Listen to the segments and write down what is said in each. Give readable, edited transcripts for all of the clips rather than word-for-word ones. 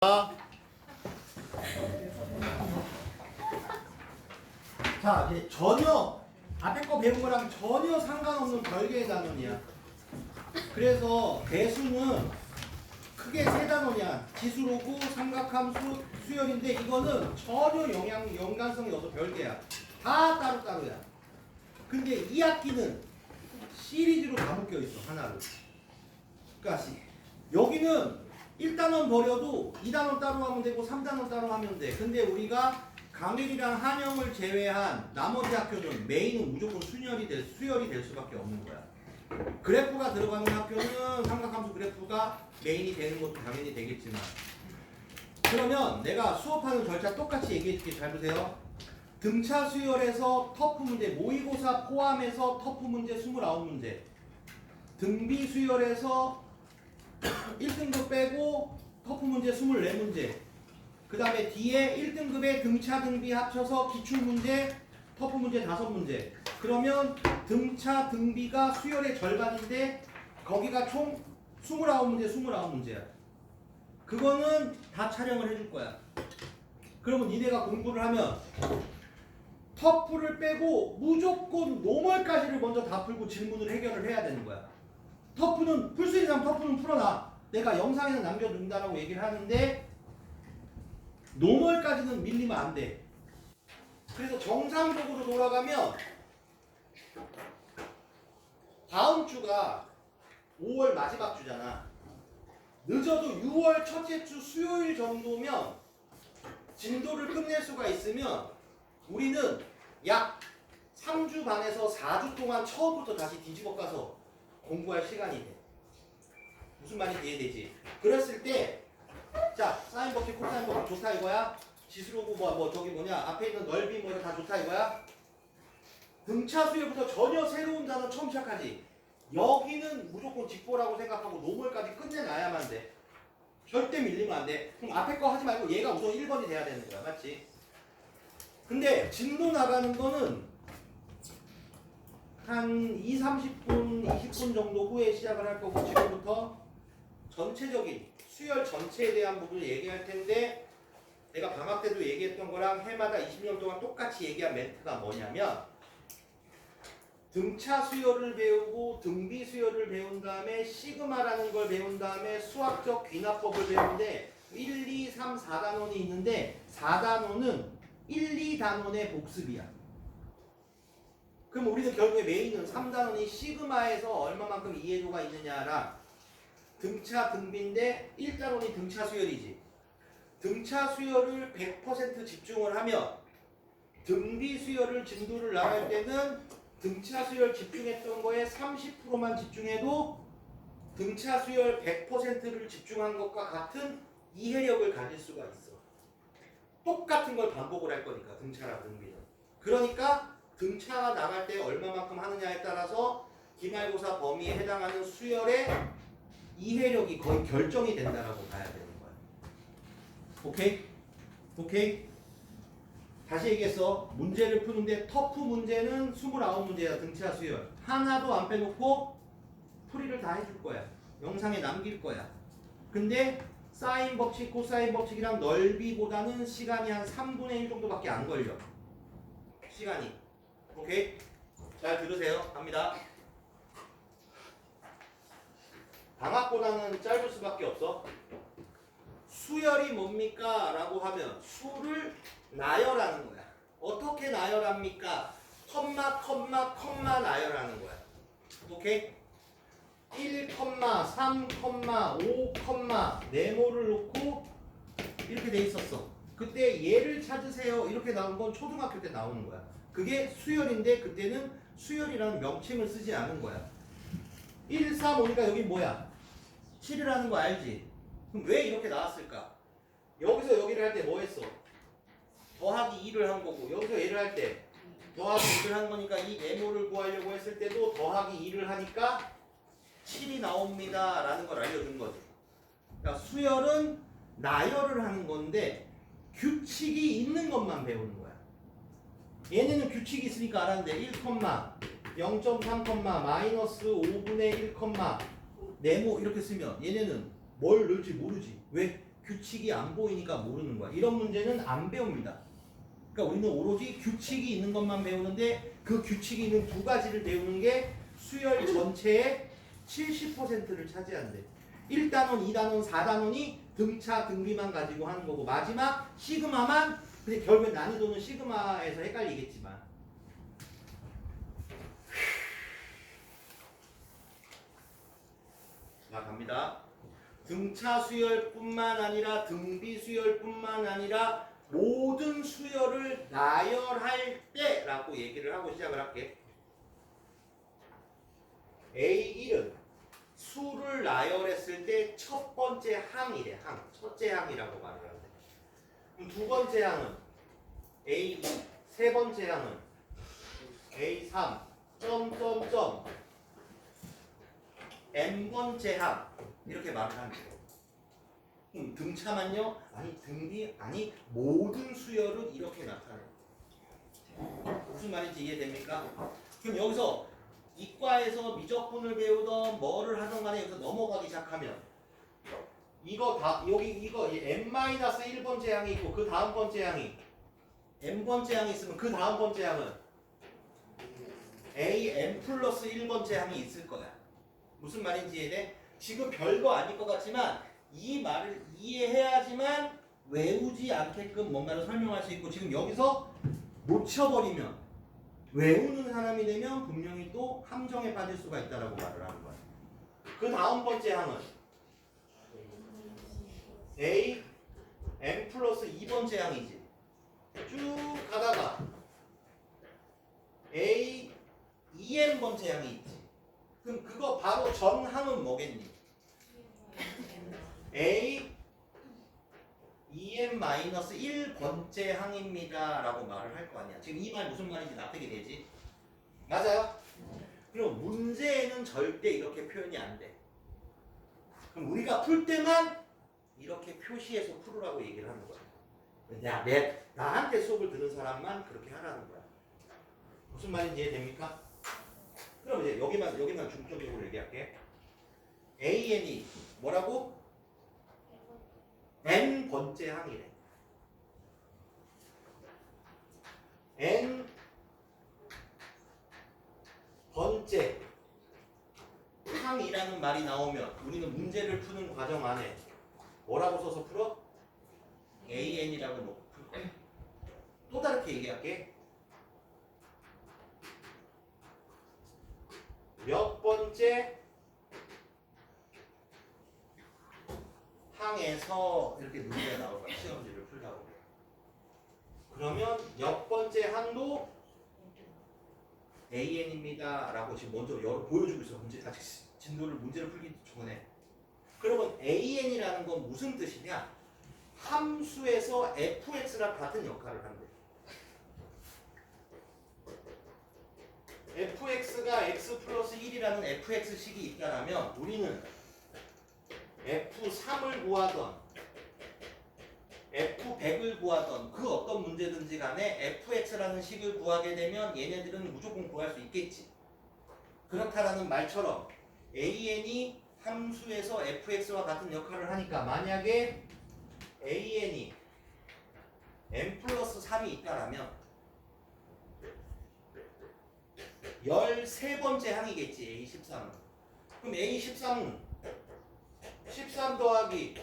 자, 이제 전혀 앞에 거 배운 거랑 전혀 상관없는 별개의 단원이야. 그래서 배수는 크게 세 단원이야. 지수로고 삼각함수, 수열인데 이거는 전혀 연관성이 없어. 별개야. 다 따로따로야. 근데 이 학기는 시리즈로 다 묶여 있어. 하나로. 그러니까 여기는 1단원 버려도 2단원 따로 하면 되고 3단원 따로 하면 돼. 근데 우리가 강일이랑 한영을 제외한 나머지 학교는 메인은 무조건 수열이 될 수밖에 없는 거야. 그래프가 들어가는 학교는 삼각함수 그래프가 메인이 되는 것도 당연히 되겠지만, 그러면 내가 수업하는 절차 똑같이 얘기해 줄게. 잘 보세요. 등차 수열에서 터프 문제, 모의고사 포함해서 터프 문제 29문제, 등비 수열에서 1등급 빼고 터프 문제 24문제, 그 다음에 뒤에 1등급에 등차 등비 합쳐서 기출문제 터프 문제 5문제. 그러면 등차 등비가 수열의 절반인데 거기가 총 29문제 29문제야. 그거는 다 촬영을 해줄 거야. 그러면 니네가 공부를 하면 터프를 빼고 무조건 노멀까지를 먼저 다 풀고 질문을 해결을 해야 되는 거야. 터프는 풀 수 있는 사람 터프는 풀어놔. 내가 영상에는 남겨둔다라고 얘기를 하는데 노멀까지는 밀리면 안 돼. 그래서 정상적으로 돌아가면 다음 주가 5월 마지막 주잖아. 늦어도 6월 첫째 주 수요일 정도면 진도를 끝낼 수가 있으면 우리는 약 3주 반에서 4주 동안 처음부터 다시 뒤집어 까서 공부할 시간이 돼. 무슨 말인지 이해되지? 그랬을 때, 자, 사인 법칙, 코사인 법칙 좋다 이거야? 지수로고 뭐 저기 뭐냐, 앞에 있는 넓이 뭐 다 좋다 이거야? 등차 수열부터 전혀 새로운 단어 처음 시작하지. 여기는 무조건 직보라고 생각하고 노멀까지 끝내놔야만 돼. 절대 밀리면 안 돼. 그럼 앞에 거 하지 말고 얘가 우선 1번이 돼야 되는 거야. 맞지? 근데 진도 나가는 거는 한 30분, 20분 정도 후에 시작을 할 거고, 지금부터 전체적인 수열 전체에 대한 부분을 얘기할 텐데, 내가 방학 때도 얘기했던 거랑 해마다 20년 동안 똑같이 얘기한 멘트가 뭐냐면, 등차 수열을 배우고 등비 수열을 배운 다음에 시그마라는 걸 배운 다음에 수학적 귀납법을 배우는데 1, 2, 3, 4단원이 있는데 4단원은 1, 2단원의 복습이야. 그럼 우리는 결국에 메인은 3단원이 시그마에서 얼마만큼 이해도가 있느냐랑 등차 등비인데 1단원이 등차 수열이지. 등차 수열을 100% 집중을 하면 등비 수열을 진도를 나갈 때는 등차 수열 집중했던 거에 30%만 집중해도 등차 수열 100%를 집중한 것과 같은 이해력을 가질 수가 있어. 똑같은 걸 반복을 할 거니까 등차랑 등비는. 그러니까 등차가 나갈 때 얼마만큼 하느냐에 따라서 기말고사 범위에 해당하는 수열의 이해력이 거의 결정이 된다라고 봐야 되는 거야. 오케이? 오케이? 다시 얘기했어. 문제를 푸는데 터프 문제는 29문제야. 등차 수열. 하나도 안 빼놓고 풀이를 다 해줄 거야. 영상에 남길 거야. 근데 사인 법칙, 코사인 법칙이랑 넓이보다는 시간이 한 3분의 1 정도밖에 안 걸려. 시간이. 오케이? 잘 들으세요. 갑니다. 방학보다는 짧을 수밖에 없어. 수열이 뭡니까? 라고 하면 수를 나열하는 거야. 어떻게 나열합니까? 컴마 나열하는 거야. 오케이? 1, 3, 5, 네모를 놓고 이렇게 돼 있었어. 그때 얘를 찾으세요. 이렇게 나온 건 초등학교 때 나오는 거야. 그게 수열인데 그때는 수열이라는 명칭을 쓰지 않은 거야. 1, 3, 5니까 여기 뭐야? 7이라는 거 알지? 그럼 왜 이렇게 나왔을까? 여기서 여기를 할 때 뭐 했어? 더하기 2를 한 거고, 여기서 얘를 할 때 더하기 2를 한 거니까 이 네모를 구하려고 했을 때도 더하기 2를 하니까 7이 나옵니다 라는 걸 알려준 거지. 그러니까 수열은 나열을 하는 건데 규칙이 있는 것만 배우는 거야. 얘네는 규칙이 있으니까 알았는데 1, 0.3, 마이너스 5분의 1, 네모 이렇게 쓰면 얘네는 뭘 넣을지 모르지. 왜? 규칙이 안 보이니까 모르는 거야. 이런 문제는 안 배웁니다. 그러니까 우리는 오로지 규칙이 있는 것만 배우는데 그 규칙이 있는 두 가지를 배우는 게 수열 전체의 70%를 차지한대. 1단원, 2단원, 4단원이 등차, 등비만 가지고 하는 거고 마지막 시그마만 근데 결국엔 난이도는 시그마에서 헷갈리겠지만 자 갑니다. 등차 수열뿐만 아니라 등비 수열뿐만 아니라 모든 수열을 나열할 때라고 얘기를 하고 시작을 할게. A1은 수를 나열했을 때 첫 번째 항이래. 항. 첫째 항이라고 말을 하는데. 그럼 두 번째 항은 A2, 세 번째 항은 A3, 점점점 N번째 항 이렇게 말을 하는 거예요. 등차만요? 아니 등비? 아니 모든 수열은 이렇게 나타나요. 무슨 말인지 이해됩니까? 그럼 여기서 이과에서 미적분을 배우던 뭐를 하던 간에 여기서 넘어가기 시작하면 이거 다 여기 이거 n-1번째 항이 있고 그 다음 번째 항이 n번째 항이 있으면 그 다음 번째 항은 an 플러스 1번째 항이 있을 거야. 무슨 말인지 이해돼? 지금 별거 아닐 것 같지만 이 말을 이해해야지만 외우지 않게끔 뭔가를 설명할 수 있고 지금 여기서 놓쳐버리면 외우는 사람이 되면 분명히 또 함정에 빠질 수가 있다라고 말을 하는 거야. 그 다음 번째 항은 A, M 플러스 2번째 항이지. 쭉 가다가 A, 2N번째 항이 있지. 그럼 그거 바로 전 항은 뭐겠니? A, 2n-1번째 항입니다 라고 말을 할 거 아니야. 지금 이 말 무슨 말인지 납득이 되지? 맞아요? 그럼 문제에는 절대 이렇게 표현이 안 돼. 그럼 우리가 풀 때만 이렇게 표시해서 풀으라고 얘기를 하는 거야. 나한테 수업을 들은 사람만 그렇게 하라는 거야. 무슨 말인지 이해됩니까? 그럼 이제 여기만 중점적으로 얘기할게. AN이 뭐라고? N번째 항이래. N번째 항이라는 말이 나오면 우리는 문제를 푸는 과정 안에 뭐라고 써서 풀어? AN이라고 놓고 풀 거야. 또 다르게 얘기할게. 몇 번째 항에서 이렇게 문제가 나올 거야. 시험지를 풀다고. 그러면 몇 번째 항도 AN입니다 라고 지금 먼저 보여주고 있어. 아직 문제를 풀기 전에. 그러면 AN이라는 건 무슨 뜻이냐? 함수에서 fx랑 같은 역할을 한대. fx가 x 플러스 1이라는 fx식이 있다면 우리는 f3을 구하던 f100을 구하던 그 어떤 문제든지 간에 fx라는 식을 구하게 되면 얘네들은 무조건 구할 수 있겠지. 그렇다라는 말처럼 an이 함수에서 fx와 같은 역할을 하니까 만약에 an이 n 플러스 3이 있다라면 13번째 항이겠지. A13은. 그럼 A13은 13 더하기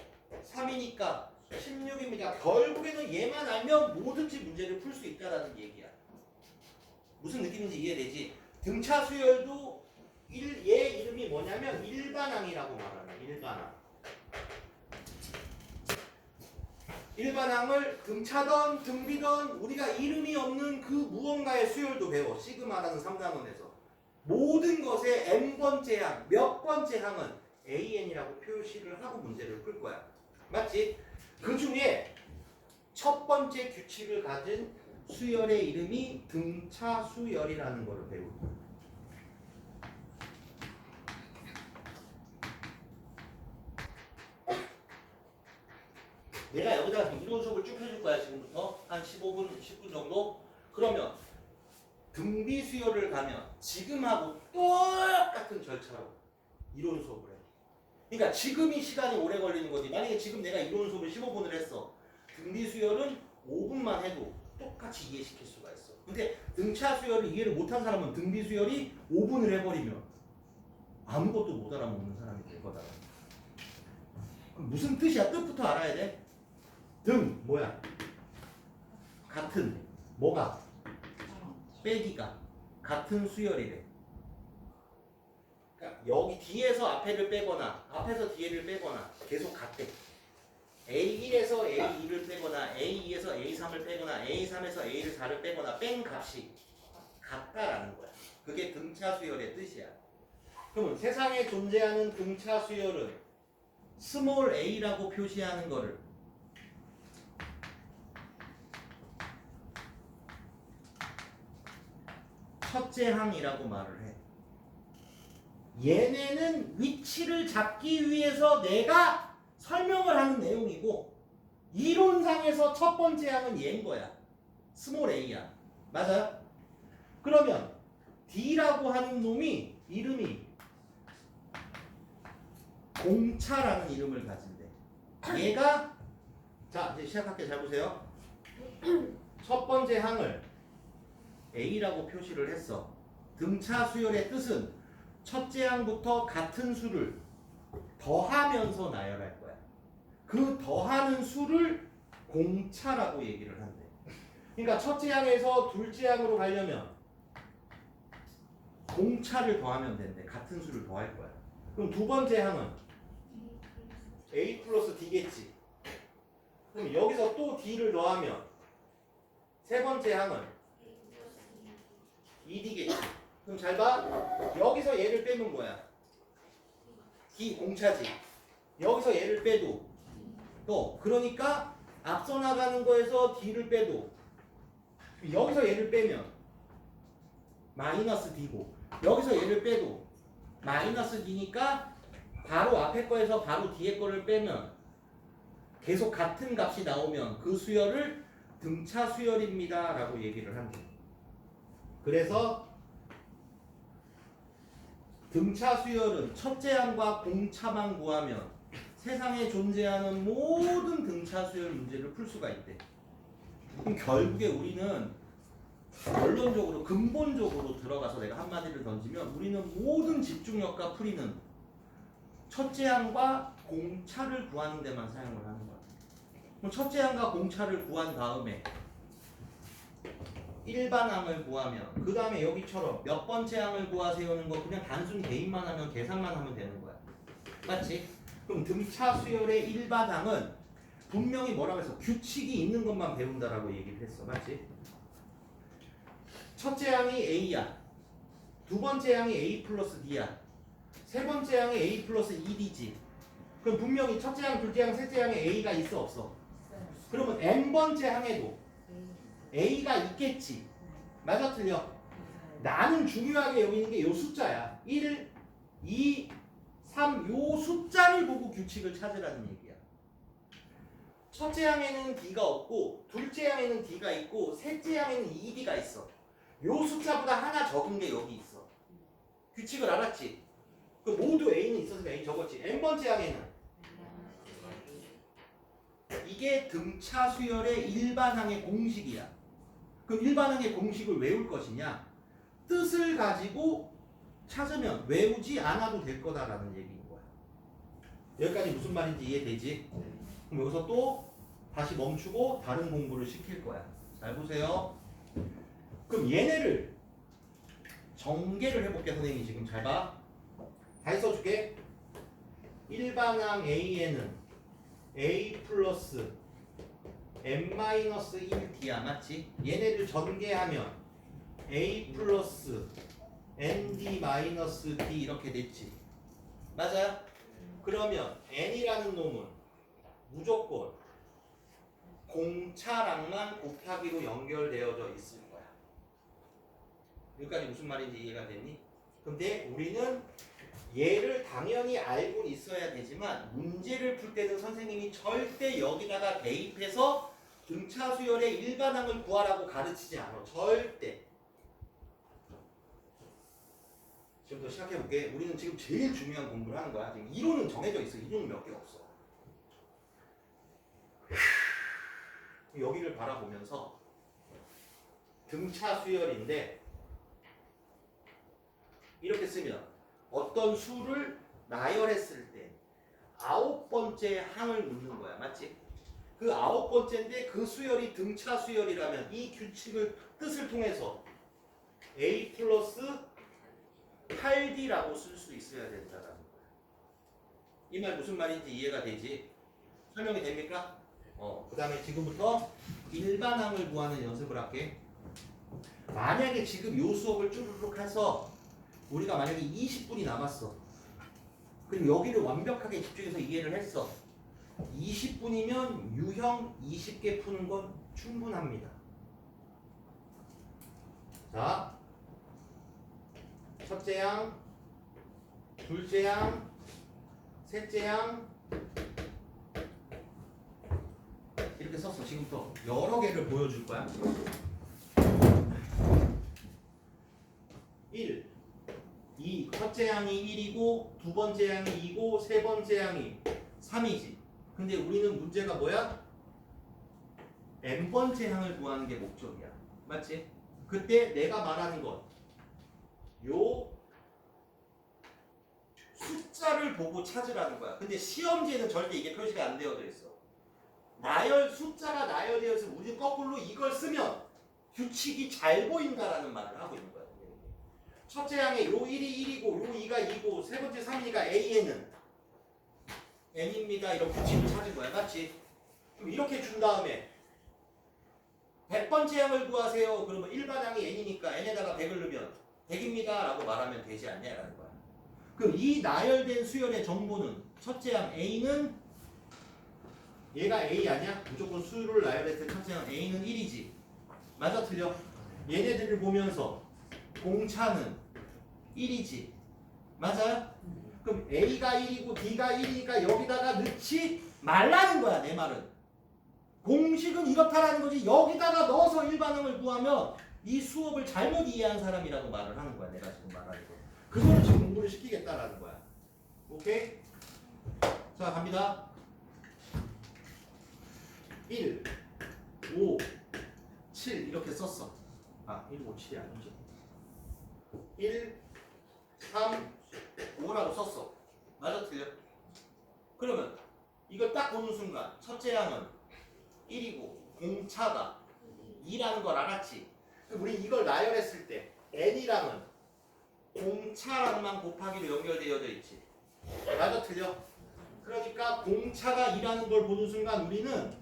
3이니까 16입니다. 결국에는 얘만 알면 뭐든지 문제를 풀 수 있다라는 얘기야. 무슨 느낌인지 이해되지? 등차 수열도 얘 이름이 뭐냐면 일반항이라고 말하는 일반항. 일반항을 등차던 등비던 우리가 이름이 없는 그 무언가의 수열도 배워. 시그마라는 3단원에서. 모든 것의 n번째 항, 몇 번째 항은 AN이라고 표시를 하고 문제를 풀 거야. 맞지? 그 중에 첫 번째 규칙을 가진 수열의 이름이 등차 수열이라는 것을 배울 거야. 내가 여기다가 이론 수업을 쭉 해줄 거야. 지금부터 한 15분, 10분 정도. 그러면 등비 수열을 가면 지금하고 똑같은 절차로 이론 수업을 해. 그러니까 지금이 시간이 오래 걸리는 거지. 만약에 지금 내가 이론 수업을 15분을 했어. 등비 수열은 5분만 해도 똑같이 이해시킬 수가 있어. 근데 등차 수열을 이해를 못한 사람은 등비 수열이 5분을 해버리면 아무것도 못 알아먹는 사람이 될 거다. 무슨 뜻이야? 뜻부터 알아야 돼. 등 뭐야? 같은 뭐가? 빼기가 같은 수열이래. 그러니까 여기 뒤에서 앞에를 빼거나 앞에서 뒤에를 빼거나 계속 같대. A1에서 A2를 빼거나 A2에서 A3을 빼거나 A3에서 A4를 빼거나 뺀 값이 같다라는 거야. 그게 등차 수열의 뜻이야. 그러면 세상에 존재하는 등차 수열은 스몰 a라고 표시하는 거를 첫째 항이라고 말을 해. 얘네는 위치를 잡기 위해서 내가 설명을 하는 내용이고 이론상에서 첫 번째 항은 얘인 거야. 스몰 a야. 맞아요? 그러면 D라고 하는 놈이 이름이 공차라는 이름을 가진대. 얘가 자 이제 시작할게. 잘 보세요. 첫 번째 항을 A라고 표시를 했어. 등차 수열의 뜻은 첫째 항부터 같은 수를 더하면서 나열할 거야. 그 더하는 수를 공차라고 얘기를 한대. 그러니까 첫째 항에서 둘째 항으로 가려면 공차를 더하면 된대. 같은 수를 더할 거야. 그럼 두 번째 항은 A 플러스 D겠지. 그럼 여기서 또 D를 더하면 세 번째 항은 2D겠지. 그럼 잘 봐. 여기서 얘를 빼면 뭐야? D 공차지. 여기서 얘를 빼도 또 그러니까 앞서 나가는 거에서 D를 빼도 여기서 얘를 빼면 마이너스 D고 여기서 얘를 빼도 마이너스 D니까 바로 앞에 거에서 바로 뒤에 거를 빼면 계속 같은 값이 나오면 그 수열을 등차 수열입니다 라고 얘기를 한대. 그래서 등차 수열은 첫째 항과 공차만 구하면 세상에 존재하는 모든 등차 수열 문제를 풀 수가 있대. 그럼 결국에 우리는 결론적으로 근본적으로 들어가서 내가 한마디를 던지면 우리는 모든 집중력과 풀이는 첫째 항과 공차를 구하는 데만 사용을 하는 거야. 그럼 첫째 항과 공차를 구한 다음에 일반 항을 구하면 그 다음에 여기처럼 몇 번째 항을 구하세요는 거 그냥 단순 대입만 하면 계산만 하면 되는 거야. 맞지? 그럼 등차 수열의 일반 항은 분명히 뭐라고 해서 규칙이 있는 것만 배운다라고 얘기를 했어. 맞지? 첫째 항이 A야. 두 번째 항이 A 플러스 D야. 세 번째 항이 A 플러스 2D지. 그럼 분명히 첫째 항, 둘째 항, 셋째 항에 A가 있어 없어? 그러면 N번째 항에도 A가 있겠지. 맞아 틀려? 나는 중요하게 여기는 게 요 숫자야. 1, 2, 3 요 숫자를 보고 규칙을 찾으라는 얘기야. 첫째 항에는 D가 없고 둘째 항에는 D가 있고 셋째 항에는 2D가 있어. 요 숫자보다 하나 적은 게 여기 있어. 규칙을 알았지? 그 모두 A는 있었으니까 A 적었지. N번째 항에는 이게 등차 수열의 일반항의 공식이야. 그럼 일반항의 공식을 외울 것이냐? 뜻을 가지고 찾으면 외우지 않아도 될 거다라는 얘기인 거야. 여기까지 무슨 말인지 이해되지? 그럼 여기서 또 다시 멈추고 다른 공부를 시킬 거야. 잘 보세요. 그럼 얘네를 전개를 해볼게. 선생님이 지금 잘 봐. 다시 써줄게. 일반항 A에는 A 플러스 n-1d야. 맞지? 얘네를 전개하면 A 플러스 nd-d 이렇게 됐지. 맞아요? 그러면 n이라는 놈은 무조건 공차랑만 곱하기로 연결되어져 있을 거야. 여기까지 무슨 말인지 이해가 됐니? 근데 우리는 얘를 당연히 알고 있어야 되지만 문제를 풀 때는 선생님이 절대 여기다가 대입해서 등차 수열의 일반항을 구하라고 가르치지 않아. 절대. 지금부터 시작해볼게. 우리는 지금 제일 중요한 공부를 하는 거야. 지금 이론은 정해져 있어. 이론은 몇 개 없어. 여기를 바라보면서 등차 수열인데 이렇게 쓰면 어떤 수를 나열했을 때 9번째 항을 묻는 거야. 맞지? 그 9번째인데 그 수열이 등차 수열이라면 이 규칙을 뜻을 통해서 A 플러스 8D라고 쓸 수 있어야 된다는 거야. 이 말 무슨 말인지 이해가 되지? 설명이 됩니까? 그 다음에 지금부터 일반항을 구하는 연습을 할게. 만약에 지금 요 수업을 쭈르륵 해서 우리가 만약에 20분이 남았어. 그리고 여기를 완벽하게 집중해서 이해를 했어. 20분이면 유형 20개 푸는 건 충분합니다. 자, 첫째 양, 둘째 양, 셋째 양 이렇게 썼어. 지금부터 여러 개를 보여줄 거야. 1, 2, 첫째 양이 1이고 두 번째 양이 2고 세 번째 양이 3이지. 근데 우리는 문제가 뭐야? n번째 항을 구하는 게 목적이야. 맞지? 그때 내가 말하는 건 요 숫자를 보고 찾으라는 거야. 근데 시험지에는 절대 이게 표시가 안 되어져 있어. 숫자가 나열되어 있으면 우리 거꾸로 이걸 쓰면 규칙이 잘 보인다라는 말을 하고 있는 거야. 첫째 항에 요 1이 1이고 요 2가 2고 세 번째 3이니까 A에는 N입니다. 이런 규칙을 찾은 거야. 맞지? 그럼 이렇게 준 다음에 100번째 항을 구하세요. 그러면 일반 항이 N이니까 N에다가 100을 넣으면 100입니다. 라고 말하면 되지 않냐라는 거야. 그럼 이 나열된 수열의 정보는 첫째 항 A는 얘가 A 아니야? 무조건 수를 나열했을 때 첫째 항 A는 1이지. 맞아 틀려? 얘네들을 보면서 공차는 1이지. 맞아요? 그럼 A가 1이고 D가 1이니까 여기다가 넣지 말라는 거야. 내 말은. 공식은 이렇다라는 거지. 여기다가 넣어서 일반항을 구하면 이 수업을 잘못 이해한 사람이라고 말을 하는 거야. 내가 지금 말하는 거. 그거를 지금 공부를 시키겠다라는 거야. 오케이? 자, 갑니다. 1, 5, 7 이렇게 썼어. 1, 5, 7이 아니지. 1, 3, 5라고 썼어. 맞아 틀려? 그러면 이걸 딱 보는 순간 첫째 항은 1이고 공차가 2라는 걸 알았지. 그럼 우리 이걸 나열했을 때 n이랑은 공차랑만 곱하기로 연결되어져 있지. 맞아 틀려? 그러니까 공차가 2라는 걸 보는 순간 우리는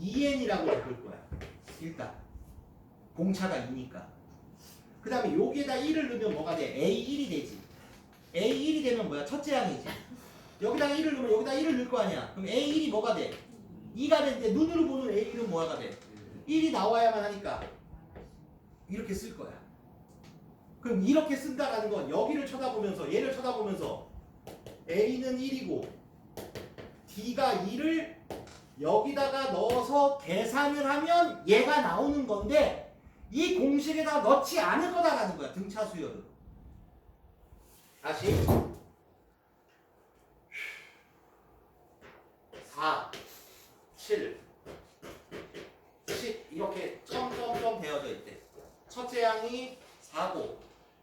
2n이라고 적을 거야. 일단 공차가 2니까. 그 다음에 여기에다 1을 넣으면 뭐가 돼? A1이 되지. A1이 되면 뭐야? 첫째 항이지. 여기다가 1을 넣으면 여기다 1을 넣을 거 아니야. 그럼 A1이 뭐가 돼? 2가 되는데 눈으로 보는 A1은 뭐가 돼? 1이 나와야만 하니까 이렇게 쓸 거야. 그럼 이렇게 쓴다라는 건 여기를 쳐다보면서 얘를 쳐다보면서 A는 1이고 D가 2를 여기다가 넣어서 계산을 하면 얘가 나오는 건데 이 공식에다 넣지 않을 거다라는 거야. 등차 수열은. 다시 4, 7, 10 이렇게 점점점 되어져 있대. 첫째 항이 4고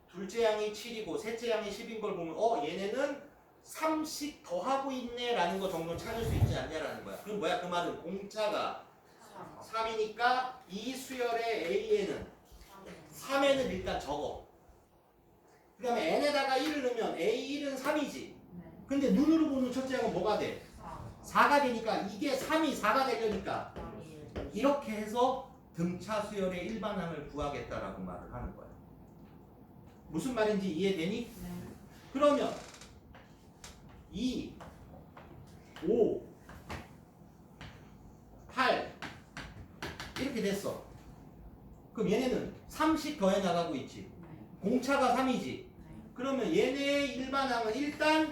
둘째 항이 7이고 셋째 항이 10인 걸 보면 얘네는 3씩 더하고 있네 라는 거 정도 찾을 수 있지 않냐라는 거야. 그럼 뭐야? 그 말은 공차가 3이니까 이 수열의 A에는 3에는 일단 적어. 그 다음에 N에다가 1을 넣으면 A1은 3이지. 근데 눈으로 보는 첫째 항은 뭐가 돼? 4가 되니까 이게 3이 4가 되려니까 이렇게 해서 등차 수열의 일반항을 구하겠다라고 말을 하는 거야. 무슨 말인지 이해되니? 그러면 2, 5, 8 이렇게 됐어. 그럼 얘네는 3씩 더해 나가고 있지. 공차가 3이지. 그러면 얘네의 일반항은 일단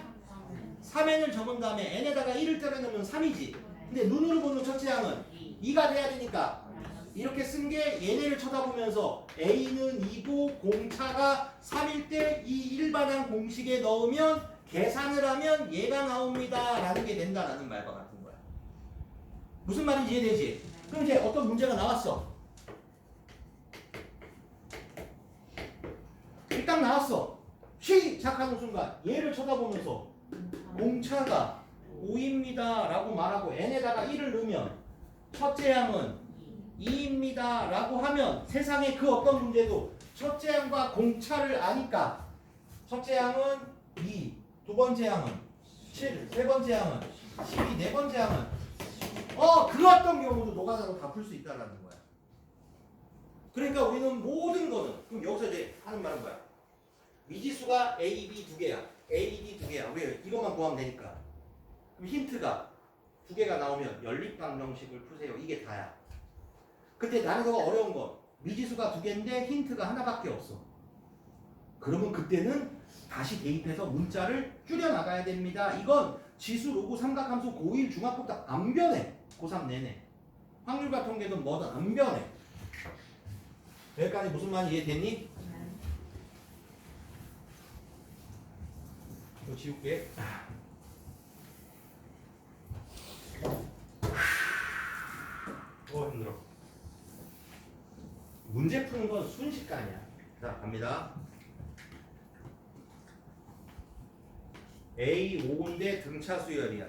3n을 적은 다음에 n에다가 1을 때려 넣으면 3이지. 근데 눈으로 보는 첫째 항은 2가 돼야 되니까 이렇게 쓴 게 얘네를 쳐다보면서 A는 2고 공차가 3일 때 이 일반항 공식에 넣으면 계산을 하면 얘가 나옵니다 라는 게 된다라는 말과 같은 거야. 무슨 말인지 이해되지? 그럼 이제 어떤 문제가 나왔어. 일단 나왔어. 시작하는 순간 얘를 쳐다보면서 공차가 5입니다 라고 말하고 n에다가 1을 넣으면 첫째 항은 2입니다 라고 하면 세상에 그 어떤 문제도 첫째 항과 공차를 아니까 첫째 항은 2, 두 번째 항은 7, 세 번째 항은 12, 네 번째 항은 그 어떤 경우도 노가다로 다 풀 수 있다는 거야. 그러니까 우리는 모든 거는 그럼 여기서 이제 하는 말은 뭐야? 미지수가 A, B 두 개야. A, B 두 개야. 왜? 이것만 구하면 되니까. 그럼 힌트가 두 개가 나오면 연립방정식을 푸세요. 이게 다야. 근데 난이도가 어려운 건 미지수가 두 개인데 힌트가 하나밖에 없어. 그러면 그때는 다시 대입해서 문자를 줄여나가야 됩니다. 이건 지수, 로그, 삼각함수, 고1, 중학부터 안 변해. 고3 내내. 확률과 통계는 뭐든 안 변해. 여기까지 무슨 말인지 이해됐니? 이거 지울게. 힘들어. 문제 푸는 건 순식간이야. 자, 갑니다. A 5인데 등차 수열이야.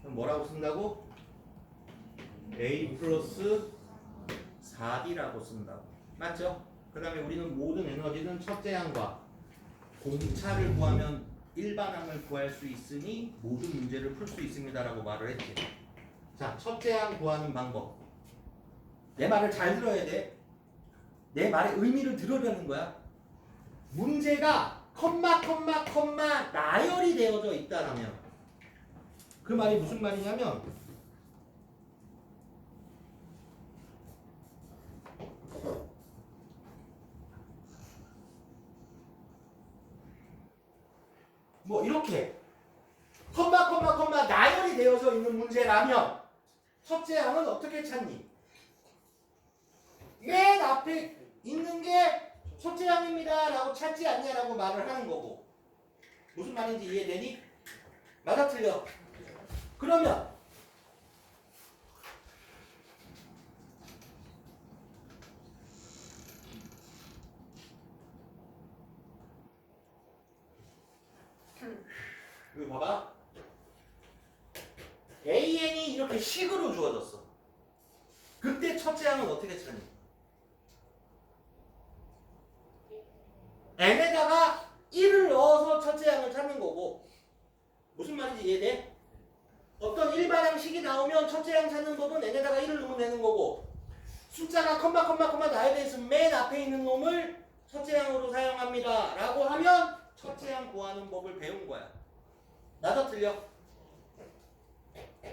그럼 뭐라고 쓴다고? A 플러스 4D라고 쓴다고. 맞죠? 그 다음에 우리는 모든 에너지는 첫째 항과 공차를 구하면 일반항을 구할 수 있으니 모든 문제를 풀 수 있습니다라고 말을 했지. 자, 첫째 항 구하는 방법. 내 말을 잘 들어야 돼. 내 말의 의미를 들으려는 거야. 문제가 컴마 나열이 되어져 있다라면 그 말이 무슨 말이냐면 뭐 이렇게 컴마 나열이 되어져 있는 문제라면 첫째 항은 어떻게 찾니? 맨 앞에 있는 게 첫째 항입니다 라고 찾지 않냐라고 말을 하는 거고. 무슨 말인지 이해되니? 맞아 틀려? 그러면 여기 봐봐. AN이 이렇게 식으로 주어졌어. 그때 첫째 항은 어떻게 찾니? n에다가 1을 넣어서 첫째 항을 찾는 거고. 무슨 말인지 이해돼? 어떤 일반항식이 나오면 첫째 항 찾는 법은 n에다가 1을 넣으면 되는 거고, 숫자가 컴마 나열되어 있으면 맨 앞에 있는 놈을 첫째 항으로 사용합니다 라고 하면 첫째 항 구하는 법을 배운 거야. 나도 틀려?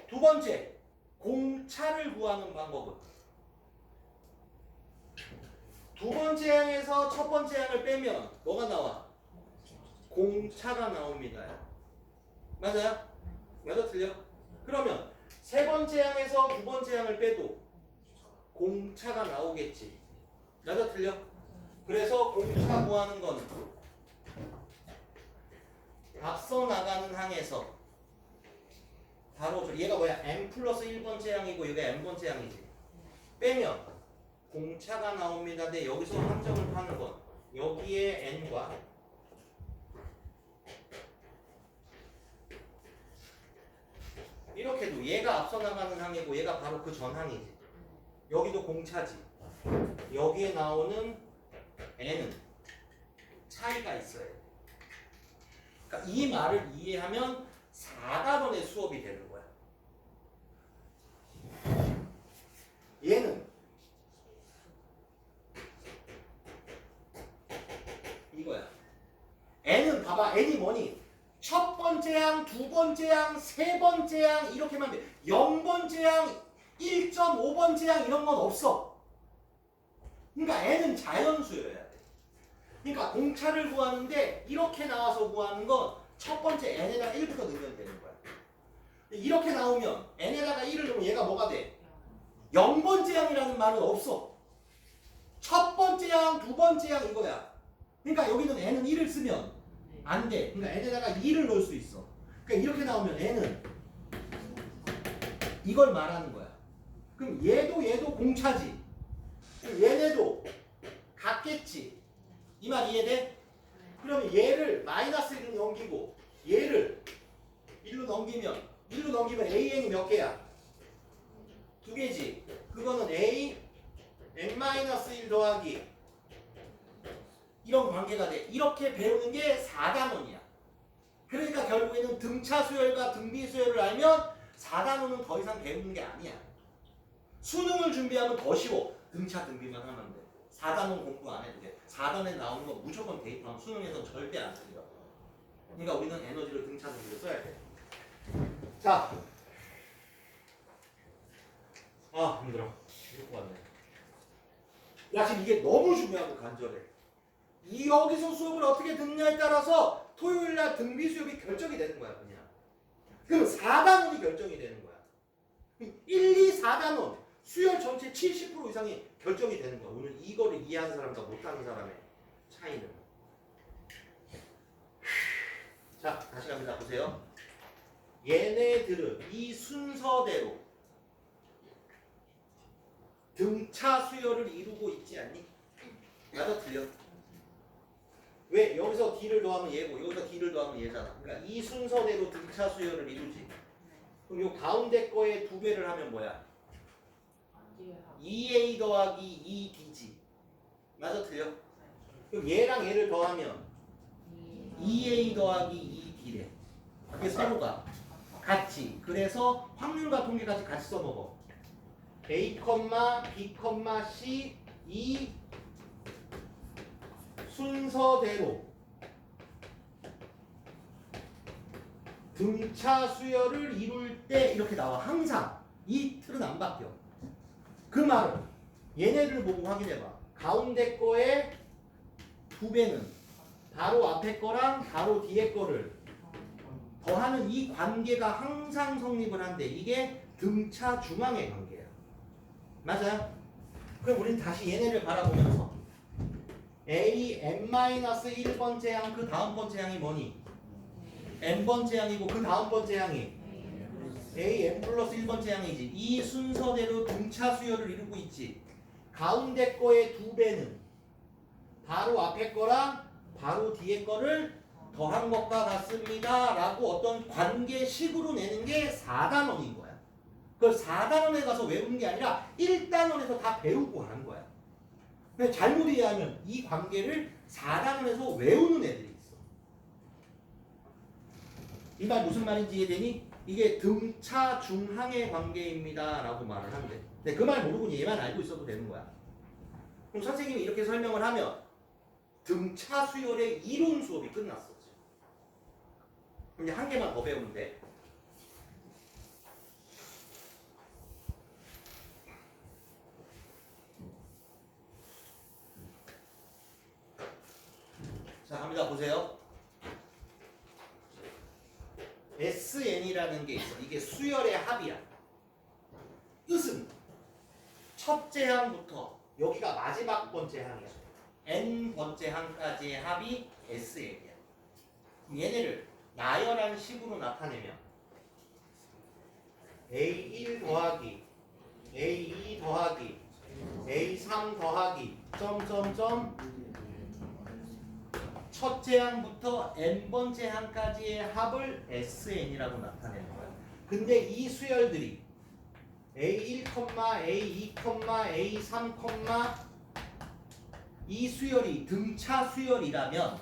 두 번째, 공차를 구하는 방법은 두 번째 항에서 첫 번째 항을 빼면 뭐가 나와? 공차가 나옵니다. 맞아요? 맞아 틀려? 그러면 세 번째 항에서 두 번째 항을 빼도 공차가 나오겠지. 맞아 틀려? 그래서 공차 구하는 건 앞서 나가는 항에서 바로 얘가 뭐야? m 플러스 1번째 항이고 얘가 n번째 항이지. 빼면 공차가 나옵니다. 근데 여기서 함정을 파는 건 여기에 n과 이렇게도 얘가 앞서 나가는 항이고 얘가 바로 그 전 항이지. 여기도 공차지. 여기에 나오는 n은 차이가 있어야 돼. 그러니까 이 말을 이해하면 4단원의 수업이 되는 거야. 얘는 이거야. n은 봐봐. n이 뭐니? 첫 번째 항, 두 번째 항, 세 번째 항 이렇게만 돼. 0번째 항, 1.5번째 항 이런 건 없어. 그러니까 n은 자연수여야 돼. 그러니까 공차를 구하는데 이렇게 나와서 구하는 건 첫 번째 n에다가 1부터 넣으면 되는 거야. 이렇게 나오면 n에다가 1을 넣으면 얘가 뭐가 돼? 0번째 항이라는 말은 없어. 첫 번째 항, 두 번째 항 이거야. 그러니까 여기는 n은 1을 쓰면 안 돼. 그러니까 n에다가 2를 넣을 수 있어. 그러니까 이렇게 나오면 n은 이걸 말하는 거야. 그럼 얘도 공차지. 그럼 얘네도 같겠지. 이 말 이해돼? 그러면 얘를 마이너스 1로 넘기고 얘를 1로 넘기면 AN이 몇 개야? 두 개지. 그거는 A n-1 더하기 이런 관계가 돼. 이렇게 배우는 게 4단원이야. 그러니까 결국에는 등차 수열과 등비 수열을 알면 4단원은 더 이상 배우는 게 아니야. 수능을 준비하면 더 쉬워. 등차 등비만 하면 돼. 4단원 공부 안 해도 돼. 4단원에 나오는 거 무조건 대입하면 수능에서 절대 안 틀려. 그러니까 우리는 에너지를 등차 등비로 써야 돼. 자, 힘들어. 이렇게 왔네. 야, 지금 이게 너무 중요하고 간절해. 여기서 수업을 어떻게 듣냐에 따라서 토요일날 등비 수업이 결정이 되는 거야, 그냥. 그럼 4단원이 결정이 되는 거야. 1, 2, 4단원 수열 전체 70% 이상이 결정이 되는 거야. 오늘 이거를 이해하는 사람과 못하는 사람의 차이는. 자, 다시 갑니다. 보세요. 얘네들은 이 순서대로 등차 수열을 이루고 있지 않니? 맞아, 틀려? 왜? 여기서 D를 더하면 얘고 여기서 D를 더하면 얘잖아. 그러니까 이 순서대로 등차 수열을 이루지. 그럼 요 가운데 거에 2배를 하면 뭐야? 2A 더하기 2D지. 맞아, 틀려? 그럼 얘랑 얘를 더하면 2A 더하기 2D래. 그게 서로가 같이. 그래서 확률과 통계까지 같이 써먹어. A, B, C 이 순서대로 등차 수열을 이룰 때 이렇게 나와. 항상 이 틀은 안 바뀌어. 그 말은 얘네를 보고 확인해봐. 가운데 거에 2배는 바로 앞에 거랑 바로 뒤에 거를 더하는 이 관계가 항상 성립을 한대. 이게 등차 중앙의 관계야. 맞아요? 그럼 우리는 다시 얘네를 바라보면서 A, n-1번째 항, 그 다음 번째 항이 뭐니? n번째 항이고 그 다음 번째 항이 A, n 플러스 1번째 항이지. 이 순서대로 등차 수열을 이루고 있지. 가운데 거의 2배는 바로 앞에 거랑 바로 뒤에 거를 더한 것과 같습니다. 라고 어떤 관계식으로 내는 게 4단원인 거야. 그걸 4단원에 가서 외우는 게 아니라 1단원에서 다 배우고 하는 거야. 근데 잘못 이해하면 이 관계를 4단원에서 외우는 애들이 있어. 이 말 무슨 말인지 이해되니? 이게 등차 중항의 관계입니다. 라고 말을 한대. 근데 그 말 모르고 얘만 알고 있어도 되는 거야. 그럼 선생님이 이렇게 설명을 하면 등차 수열의 이론 수업이 끝났어. 이제 한 개만 더 배우면 돼. 자, 갑니다. 보세요. SN이라는 게 있어. 이게 수열의 합이야. 뜻은 첫째 항부터 여기가 마지막 번째 항이야. N번째 항까지의 합이 SN이야. 얘네를 나열한 식으로 나타내면 A1 더하기 A2 더하기 A3 더하기 점점점 첫째 항부터 n번째 항까지의 합을 SN이라고 나타내는 거야. 근데 이 수열들이 A1, A2, A3, 이 수열이 등차 수열이라면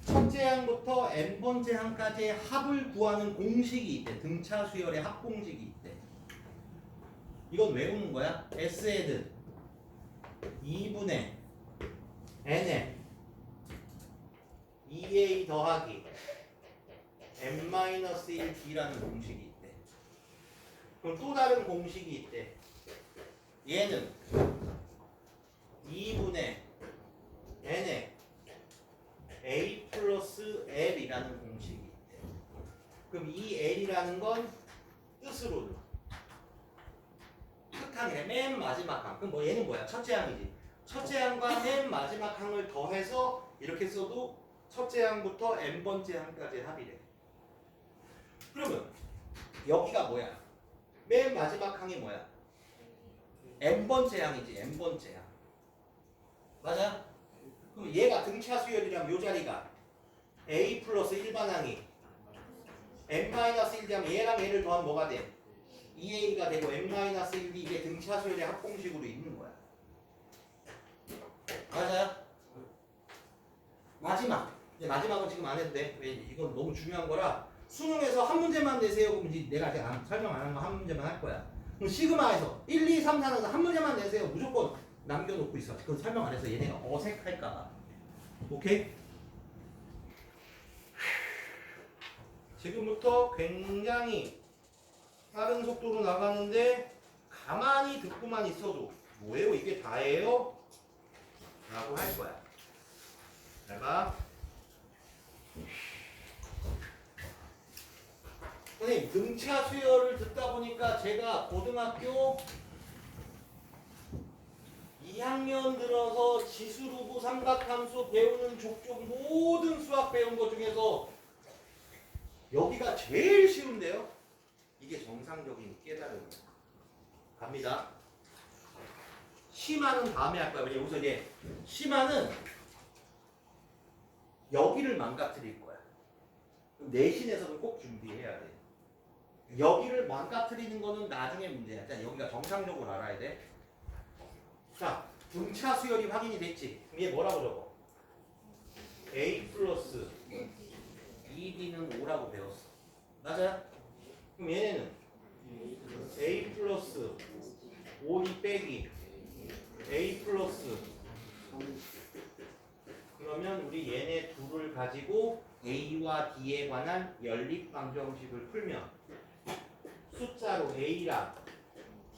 첫째 항부터 n번째 항까지의 합을 구하는 공식이 있대. 등차 수열의 합 공식이 있대. 이건 외우는 거야. S에는 2분의 n에 2a 더하기 n-1d라는 공식이 있대. 그럼 또 다른 공식이 있대. 얘는 2분의 n에 a 플러스 l이라는 공식이 있대. 그럼 이 l이라는 건 뜻으로는 끝항이래. 맨 마지막 항. 그럼 뭐 얘는 뭐야? 첫째 항이지. 첫째 항과 맨 마지막 항을 더해서 이렇게 써도 첫째 항부터 n번째 항까지 합이래. 그러면 여기가 뭐야? 맨 마지막 항이 뭐야? n번째 항이지. n번째 항. 맞아? 그럼 얘가 등차 수열이라면 요 자리가 a 플러스 일반항이 n-1이 하면 얘랑 얘를 더하면 뭐가 돼? 2a가 되고 n-1이 이게 등차 수열의 합공식으로 있는 거야. 맞아요? 마지막. 이제 마지막은 지금 안 해도 돼. 왜? 이건 너무 중요한 거라. 수능에서 한 문제만 내세요. 그럼 이제 내가 아직 설명 안 한 거 한 문제만 할 거야. 그럼 시그마에서 1, 2, 3, 4는 한 문제만 내세요. 무조건 남겨놓고 있어. 그건 설명 안 해서 얘네가 어색할까봐. 오케이? 지금부터 굉장히 빠른 속도로 나가는데 가만히 듣고만 있어도 뭐예요? 이게 다예요? 라고 할 거야. 잘 봐. 선생님, 등차 수열을 듣다 보니까 제가 고등학교 2학년 들어서 지수루구 삼각함수 배우는 족족 모든 수학 배운 것 중에서 여기가 제일 쉬운데요? 이게 정상적인 깨달음이에요. 갑니다. 심화는 다음에 할 거야. 왜냐면 여기서 이제 심화는 여기를 망가뜨릴 거야. 내신에서는 꼭 준비해야 돼. 여기를 망가뜨리는 거는 나중에 문제야. 일단 여기가 정상적으로 알아야 돼. 자, 등차 수열이 확인이 됐지. 그럼 얘 뭐라고 적어? a 플러스 2b는 5라고 배웠어. 맞아요? 그럼 얘네는 a 플러스 5b 빼기 a 플러스 그러면 우리 얘네 둘을 가지고 a와 d에 관한 연립방정식을 풀면 숫자로 a랑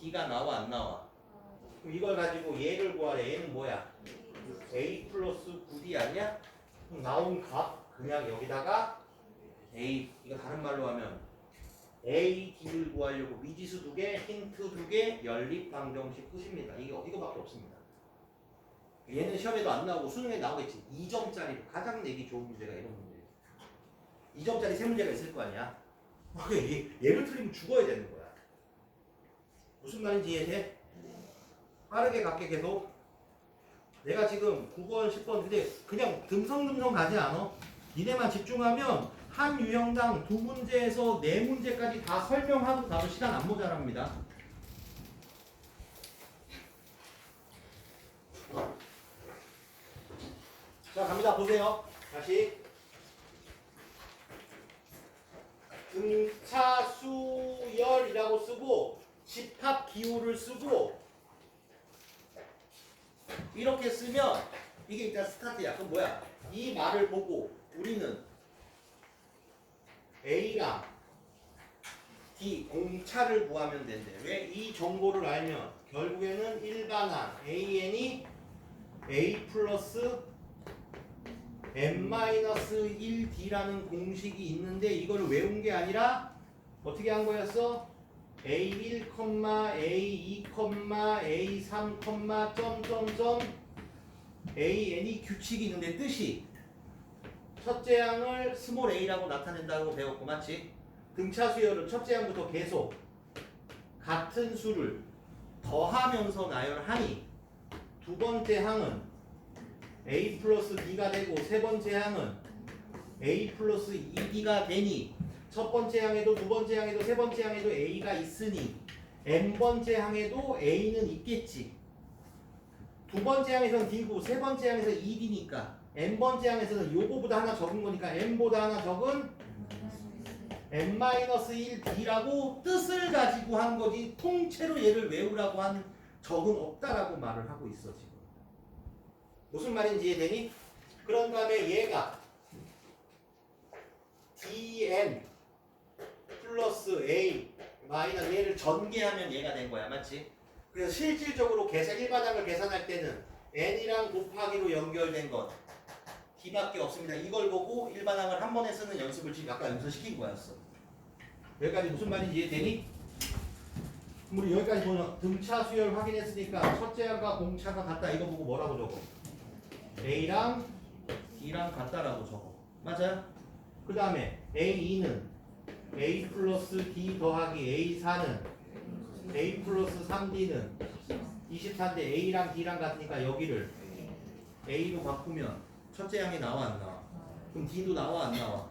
d가 나와 안 나와? 그럼 이걸 가지고 얘를 구하래. 얘는 뭐야? a 플러스 9d 아니야? 그럼 나온 값 그냥 여기다가 a, 이거 다른 말로 하면 a, d를 구하려고 미지수 2개, 힌트 2개, 연립방정식 끝입니다. 이거밖에 없습니다. 얘는 시험에도 안 나오고 수능에 나오겠지. 2점짜리 가장 내기 좋은 문제가 이런 문제. 2점짜리 3문제가 있을 거 아니야. 얘를 틀리면 죽어야 되는 거야. 무슨 말인지 이해돼? 빠르게 갈게 계속. 내가 지금 9번, 10번 근데 그냥 듬성듬성 가지 않아. 니네만 집중하면 한 유형당 2문제에서 4문제까지 다 설명하고 나도 시간 안 모자랍니다. 자, 갑니다. 보세요. 다시. 등차 수열이라고 쓰고 집합 기호를 쓰고 이렇게 쓰면 이게 일단 스타트야. 그럼 뭐야? 이 말을 보고 우리는 A랑 D 공차를 구하면 된대. 왜? 이 정보를 알면 결국에는 일반항 AN이 A 플러스 n-1d라는 공식이 있는데 이걸 외운 게 아니라 어떻게 한 거였어? A1, A2, A3, 점점점 AN이 규칙이 있는데 뜻이 첫째 항을 스몰 a라고 나타낸다고 배웠고 맞지? 등차 수열은 첫째 항부터 계속 같은 수를 더하면서 나열하니 두 번째 항은 a 플러스 d가 되고 세 번째 항은 a 플러스 2d가 되니 첫 번째 항에도 두 번째 항에도 세 번째 항에도 a가 있으니 n번째 항에도 a는 있겠지. 두 번째 항에서는 d고 세 번째 항에서 2d니까 n번째 항에서는 요거보다 하나 적은 거니까 n보다 하나 적은 n-1d라고 뜻을 가지고 한 거지 통째로 얘를 외우라고 한 적은 없다라고 말을 하고 있어 지금. 무슨 말인지 이해되니? 그런 다음에 얘가 dn 플러스 a 마이너스 얘를 전개하면 얘가 된 거야 맞지? 그래서 실질적으로 일반항을 계산할 때는 n이랑 곱하기로 연결된 것 d밖에 없습니다. 이걸 보고 일반항을 한 번에 쓰는 연습을 지금 아까 연습시킨 거였어. 여기까지 무슨 말인지 이해되니? 우리 여기까지 보면 등차 수열 확인했으니까 첫째 항과 공차가 같다. 이거 보고 뭐라고 적어? A랑 D랑 같다라고 적어. 맞아요? 그 다음에 A2는 A 플러스 D 더하기 A4는 A 플러스 3D는 24인데 A랑 D랑 같으니까 여기를 A로 바꾸면 첫째 항이 나와 안 나와? 그럼 D도 나와 안 나와?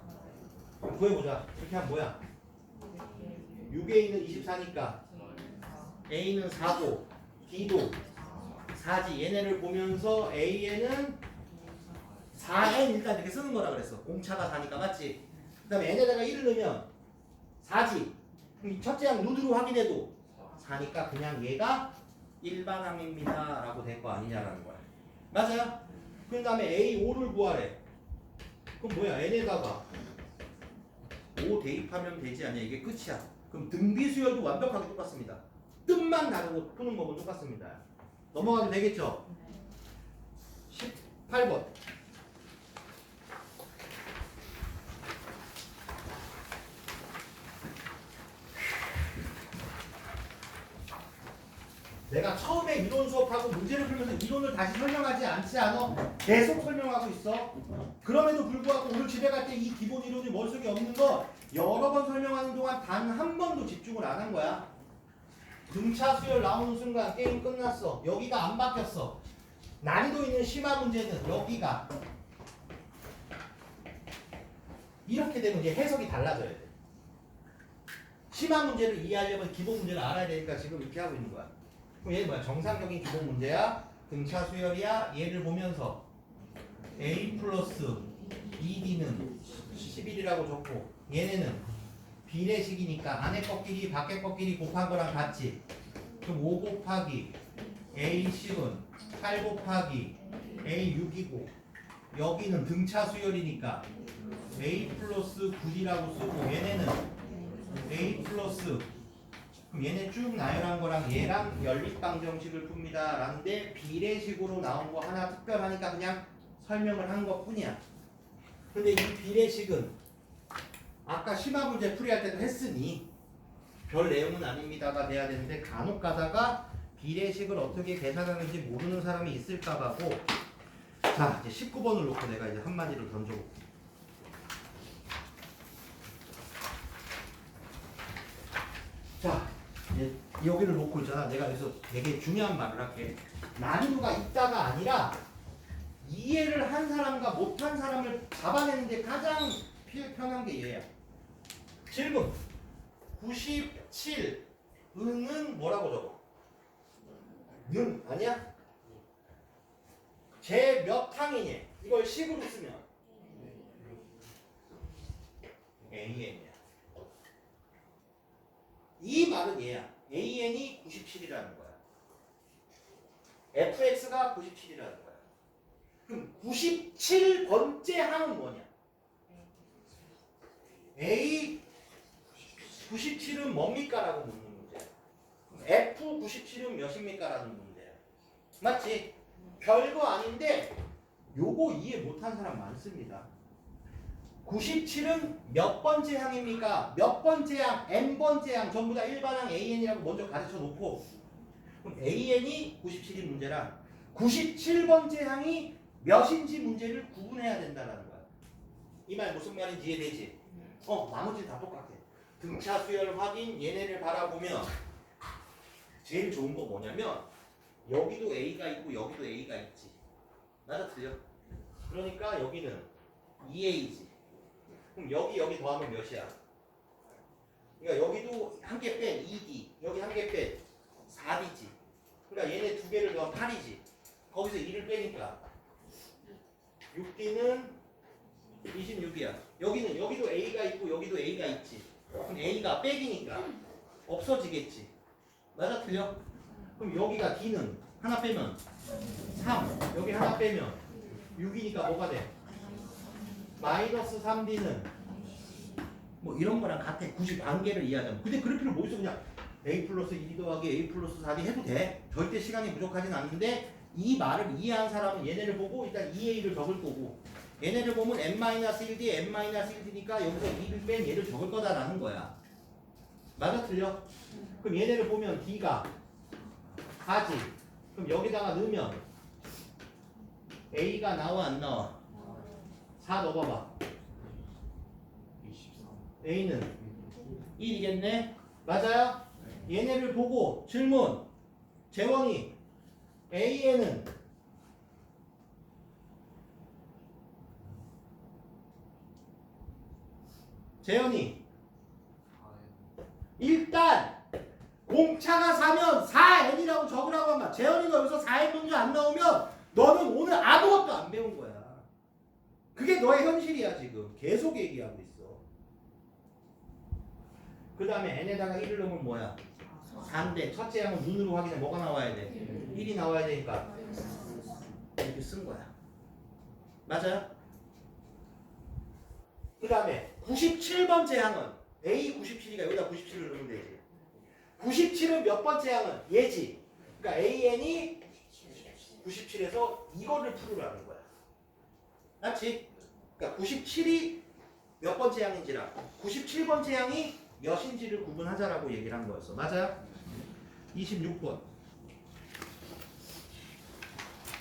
그럼 구해보자. 이렇게 하면 뭐야? 6A는 24니까 A는 4고 D도 4지. 얘네를 보면서 A에는 4N 일단 이렇게 쓰는 거라 그랬어. 공차가 4니까 맞지? 그 다음에 N에다가 1을 넣으면 4지. 그럼 첫째 항 누드로 확인해도 4니까 그냥 얘가 일반항입니다 라고 될 거 아니냐라는 거야. 맞아요? 그 다음에 A5를 구하래. 그럼 뭐야? N에다가 5 대입하면 되지 않냐? 이게 끝이야. 그럼 등비 수열도 완벽하게 똑같습니다. 뜻만 다르고 푸는 법은 똑같습니다. 넘어가도 되겠죠? 18번. 내가 처음에 이론 수업하고 문제를 풀면서 이론을 다시 설명하지 않지 않아? 계속 설명하고 있어. 그럼에도 불구하고 오늘 집에 갈 때 이 기본 이론이 머릿속에 없는 거 여러 번 설명하는 동안 단 한 번도 집중을 안 한 거야. 등차 수열 나오는 순간 게임 끝났어. 여기가 안 바뀌었어. 난이도 있는 심화 문제는 여기가 이렇게 되면 이제 해석이 달라져야 돼. 심화 문제를 이해하려면 기본 문제를 알아야 되니까 지금 이렇게 하고 있는 거야. 그럼 얘는 뭐야? 정상적인 기본 문제야? 등차 수열이야? 얘를 보면서 A 플러스 2D는 11이라고 적고 얘네는 비례식이니까 안에 것끼리 밖에 것끼리 곱한 거랑 같지. 그럼 5 곱하기 A10은 8 곱하기 A6이고 여기는 등차 수열이니까 A 플러스 9D라고 쓰고 얘네는 A 플러스 그럼 얘네 쭉 나열한 거랑 얘랑 연립방정식을 풉니다 라는데 비례식으로 나온 거 하나 특별하니까 그냥 설명을 한 것 뿐이야. 근데 이 비례식은 아까 심화 문제 풀이할 때도 했으니 별 내용은 아닙니다가 돼야 되는데 간혹 가다가 비례식을 어떻게 계산하는지 모르는 사람이 있을까 봐고 자 이제 19번을 놓고 내가 이제 한마디로 던져볼게. 자 이제 여기를 놓고 있잖아. 내가 여기서 되게 중요한 말을 할게. 난이도가 있다가 아니라 이해를 한 사람과 못한 사람을 잡아내는데 가장 편한 게 얘야. 질문 97은은 뭐라고 적어? 는 아니야? 제 몇 항이니? 이걸 식으로 쓰면 AN이야. 이 말은 얘야. AN이 97이라는 거야. FX가 97이라는 거야. 그럼 97번째 항은 뭐냐? A 97은 뭡니까? 라고 묻는 문제야. F 97은 몇입니까? 라는 문제야. 맞지? 별거 아닌데 요거 이해 못한 사람 많습니다. 97은 몇 번째 항입니까? 몇 번째 항, n번째 항 전부 다 일반항 AN이라고 먼저 가르쳐 놓고 그럼 AN이 97인 문제랑 97번째 항이 몇인지 문제를 구분해야 된다는 거야. 이 말 무슨 말인지 이해되지? 나머지는 다 똑같아. 등차 수열 확인 얘네를 바라보면 제일 좋은 거 뭐냐면 여기도 A가 있고 여기도 A가 있지. 맞아 틀려? 그러니까 여기는 2A지. 그럼 여기 더하면 몇이야? 그러니까 여기도 한 개 뺀 2D 여기 한 개 뺀 4D지. 그러니까 얘네 두 개를 더하면 8이지. 거기서 2를 빼니까 6D는 26이야. 여기도 A가 있고 여기도 A가 있지. 그럼 A가 빼기니까 없어지겠지. 맞아 틀려? 그럼 여기가 D는 하나 빼면 3 여기 하나 빼면 6이니까 뭐가 돼? 마이너스 3D는 뭐 이런 거랑 같아. 굳이 관계를 이해하자면. 근데 그럴 필요 뭐 있어. 그냥 A 플러스 2 더하기 A 플러스 4D 해도 돼. 절대 시간이 부족하진 않는데 이 말을 이해한 사람은 얘네를 보고 일단 2A를 적을 거고 얘네를 보면 n-1D, n-1D니까 여기서 2를 뺀 얘를 적을 거다라는 거야. 맞아 틀려? 그럼 얘네를 보면 D가 4지. 그럼 여기다가 넣으면 A가 나와 안 나와? 4 넣어봐봐. A는 1이겠네? 맞아요? 얘네를 보고 질문. 재원이 A에는 재현이 일단 공차가 4면 4n이라고 적으라고 한마. 재현이가 여기서 4n 문제 안 나오면 너는 오늘 아무것도 안 배운 거야. 그게 너의 현실이야 지금. 계속 얘기하고 있어. 그 다음에 n에다가 1을 넣으면 뭐야? 4인데 첫째 항은 눈으로 확인해. 뭐가 나와야 돼? 1이 나와야 되니까 이렇게 쓴 거야. 맞아요? 그 다음에 97번째 항은 A 97이가 여기다 97을 넣으면 되지. 97은 몇 번째 항은 얘지. 그러니까 AN이 97에서 이거를 풀으라는 거야. 맞지? 그러니까 97이 몇 번째 항인지랑 97번째 항이 몇인지를 구분하자라고 얘기를 한 거였어. 맞아요? 26번.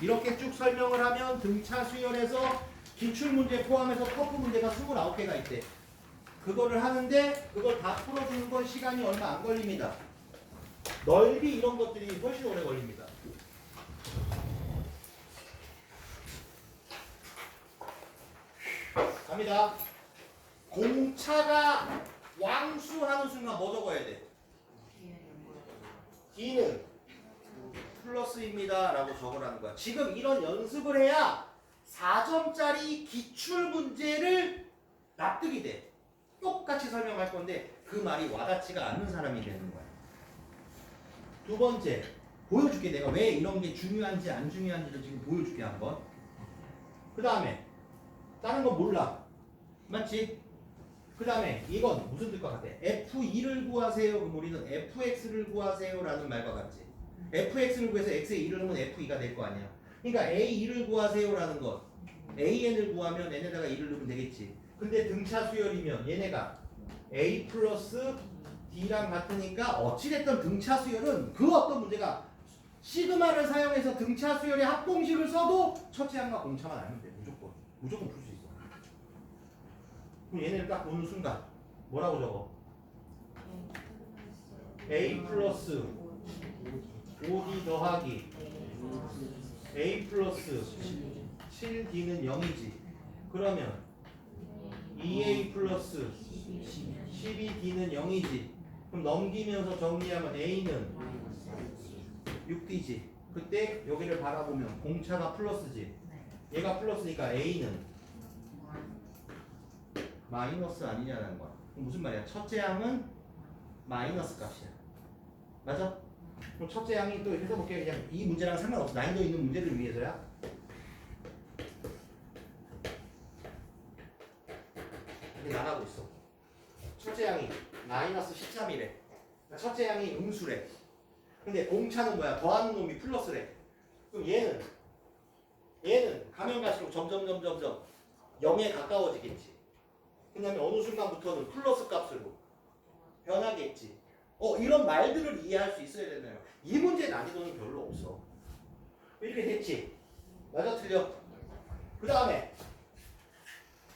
이렇게 쭉 설명을 하면 등차 수열에서 기출문제 포함해서 터프 문제가 29개가 있대. 그거를 하는데 그걸 다 풀어주는 건 시간이 얼마 안 걸립니다. 넓이 이런 것들이 훨씬 오래 걸립니다. 갑니다. 공차가 양수하는 순간 뭐 적어야 돼? D는 플러스입니다 라고 적으라는 거야. 지금 이런 연습을 해야 4점짜리 기출문제를 납득이 돼. 똑같이 설명할 건데 그 말이 와닿지가 않는 사람이 되는 거야. 두 번째, 보여줄게. 내가 왜 이런 게 중요한지 안 중요한지를 지금 보여줄게 한번. 그 다음에 다른 건 몰라. 맞지? 그 다음에 이건 무슨 뜻과 같아? F2를 구하세요. 그럼 우리는 FX를 구하세요 라는 말과 같지. FX를 구해서 X에 2를 넣으면 F2가 될 거 아니야. 그러니까 A2를 구하세요 라는 건 AN을 구하면 N에다가 2를 넣으면 되겠지. 근데 등차 수열이면 얘네가 A 플러스 D랑 같으니까 어찌됐든 등차 수열은 그 어떤 문제가 시그마를 사용해서 등차 수열의 합공식을 써도 첫째 항과 공차만 알면 돼. 무조건 풀 수 있어. 그럼 얘네를 딱 보는 순간 뭐라고 적어? A 플러스 5D 더하기 A 플러스 7D는 0이지. 그러면 2A 플러스 12D는 0이지. 그럼 넘기면서 정리하면 A는 6D지. 그때 여기를 바라보면 공차가 플러스지. 얘가 플러스니까 A는 마이너스 아니냐는 거야. 그럼 무슨 말이야? 첫째 항은 마이너스 값이야. 맞아? 그럼 첫째 항이 또 이렇게 해볼게. 그냥 이 문제랑 상관없어. 난이도 있는 문제를 위해서야. 이렇게 나가고 있어. 첫째 항이 마이너스 13이래. 첫째 항이 음수래. 근데 공차는 뭐야? 더하는 놈이 플러스래. 그럼 얘는 가면 갈수록 점점 0에 가까워지겠지. 그 다음에 어느 순간부터는 플러스 값으로 변하겠지. 이런 말들을 이해할 수 있어야 되나요? 이 문제의 난이도는 별로 없어. 이렇게 됐지? 맞아 틀려? 그 다음에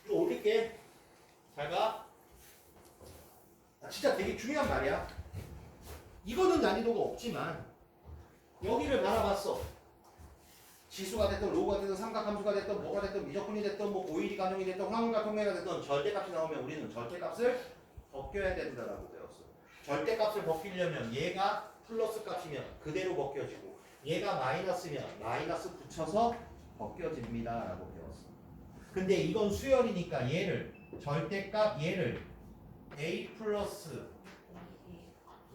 또 올릴게. 잘 봐. 진짜 되게 중요한 말이야. 이거는 난이도가 없지만 여기를 바라봤어. 지수가 됐든 로우가 됐든 삼각함수가 됐든 뭐가 됐든 미적분이 됐든 뭐 고일이 가정이 됐든 화음과 통계가 됐든 절대값이 나오면 우리는 절대값을 벗겨야 된다라고 배웠어. 절대값을 벗기려면 얘가 플러스 값이면 그대로 벗겨지고 얘가 마이너스면 마이너스 붙여서 벗겨집니다 라고 배웠어. 근데 이건 수열이니까 얘를 절대값 얘를 A 플러스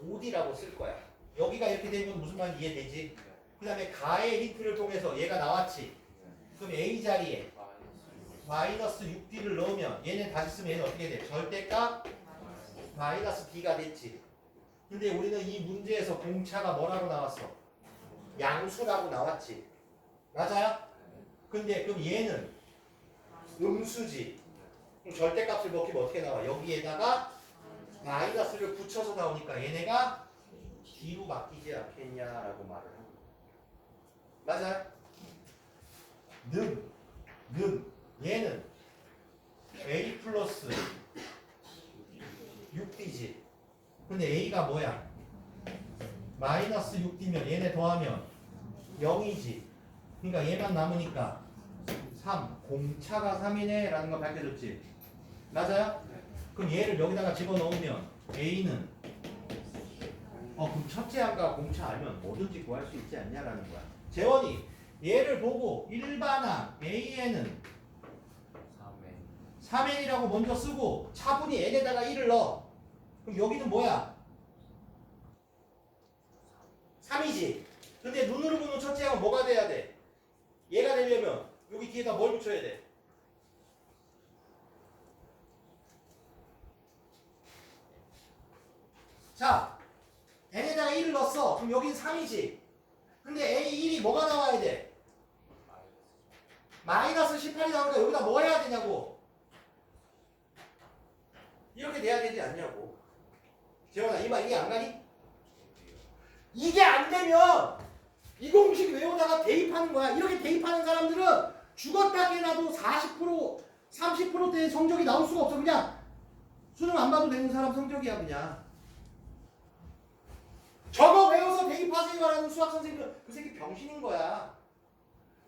5D라고 쓸 거야. 여기가 이렇게 되면 무슨 말인지 이해되지? 그 다음에 가의 힌트를 통해서 얘가 나왔지. 그럼 A 자리에 마이너스 6D를 넣으면 얘는 다시 쓰면 얘는 어떻게 돼? 절대값 마이너스 D가 됐지. 근데 우리는 이 문제에서 공차가 뭐라고 나왔어? 양수라고 나왔지. 맞아요? 근데 그럼 얘는 음수지. 그럼 절대값을 먹히면 어떻게 나와? 여기에다가 마이너스를 붙여서 나오니까 얘네가 D로 바뀌지 않겠냐라고 말을 합니다. 맞아요? 얘는 A 플러스 6D지. 근데 A가 뭐야? 마이너스 6D면 얘네 더하면 0이지. 그러니까 얘만 남으니까 3. 공차가 3이네 라는 거 밝혀줬지. 맞아요? 그럼 얘를 여기다가 집어넣으면 A는 그럼 첫째 항과 공차 알면 뭐든지 구할 수 있지 않냐라는 거야. 재원이 얘를 보고 일반항 AN은 3n이라고 먼저 쓰고 차분히 n에다가 1을 넣어. 그럼 여기는 뭐야? 3이지. 근데 눈으로 보는 첫째 항은 뭐가 돼야 돼? 얘가 되려면 여기 뒤에다 뭘 붙여야 돼? 자, n에다가 1을 넣었어. 그럼 여긴 3이지. 근데 A1이 뭐가 나와야 돼? 마이너스 18이 나오니까 여기다 뭐 해야 되냐고. 이렇게 돼야 되지 않냐고. 재원아, 이 말 이해 안 가니? 이게 안 되면 이 공식 외우다가 대입하는 거야. 이렇게 대입하는 사람들은 죽었다 깨나도 40%, 30%대의 성적이 나올 수가 없어. 그냥 수능 안 봐도 되는 사람 성적이야 그냥. 저거 외워서 대입하세요라는 수학 선생님은 그 새끼 병신인 거야.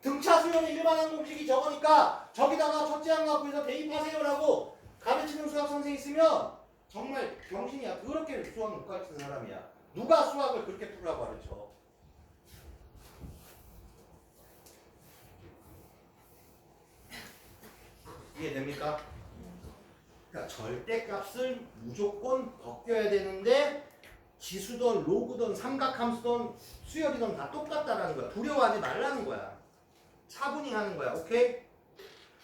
등차 수열의 일반항 공식이 저거니까 저기다가 첫째 항 갖고 해서 대입하세요라고 가르치는 수학 선생이 있으면 정말 병신이야. 그렇게 수학 못 가르치는 사람이야. 누가 수학을 그렇게 풀라고 가르쳐. 이해됩니까? 그러니까 절대값을 무조건 벗겨야 되는데 지수든 로그든 삼각함수든 수열이든 다 똑같다라는 거야. 두려워하지 말라는 거야. 차분히 하는 거야. 오케이?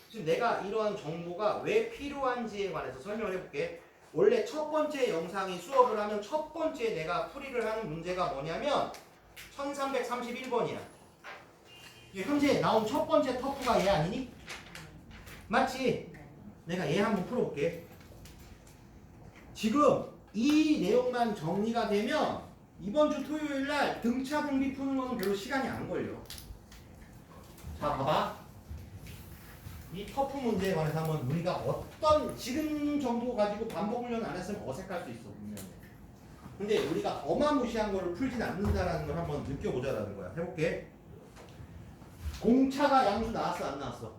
지금 내가 이러한 정보가 왜 필요한지에 관해서 설명을 해볼게. 원래 첫 번째 영상이 수업을 하면 첫 번째 내가 풀이를 하는 문제가 뭐냐면 1331번이야. 현재 나온 첫 번째 터프가 얘 아니니? 맞지? 내가 얘 한번 풀어볼게. 지금 이 내용만 정리가 되면 이번 주 토요일 날 등차 등비 푸는 거는 별로 시간이 안 걸려. 자, 봐봐. 이 터프 문제에 관해서 한번 우리가 어떤 지금 정보 가지고 반복 훈련 안 했으면 어색할 수 있어 분명히. 근데 우리가 어마무시한 거를 풀진 않는다라는 걸 한번 느껴보자라는 거야. 해볼게. 공차가 양수 나왔어 안 나왔어?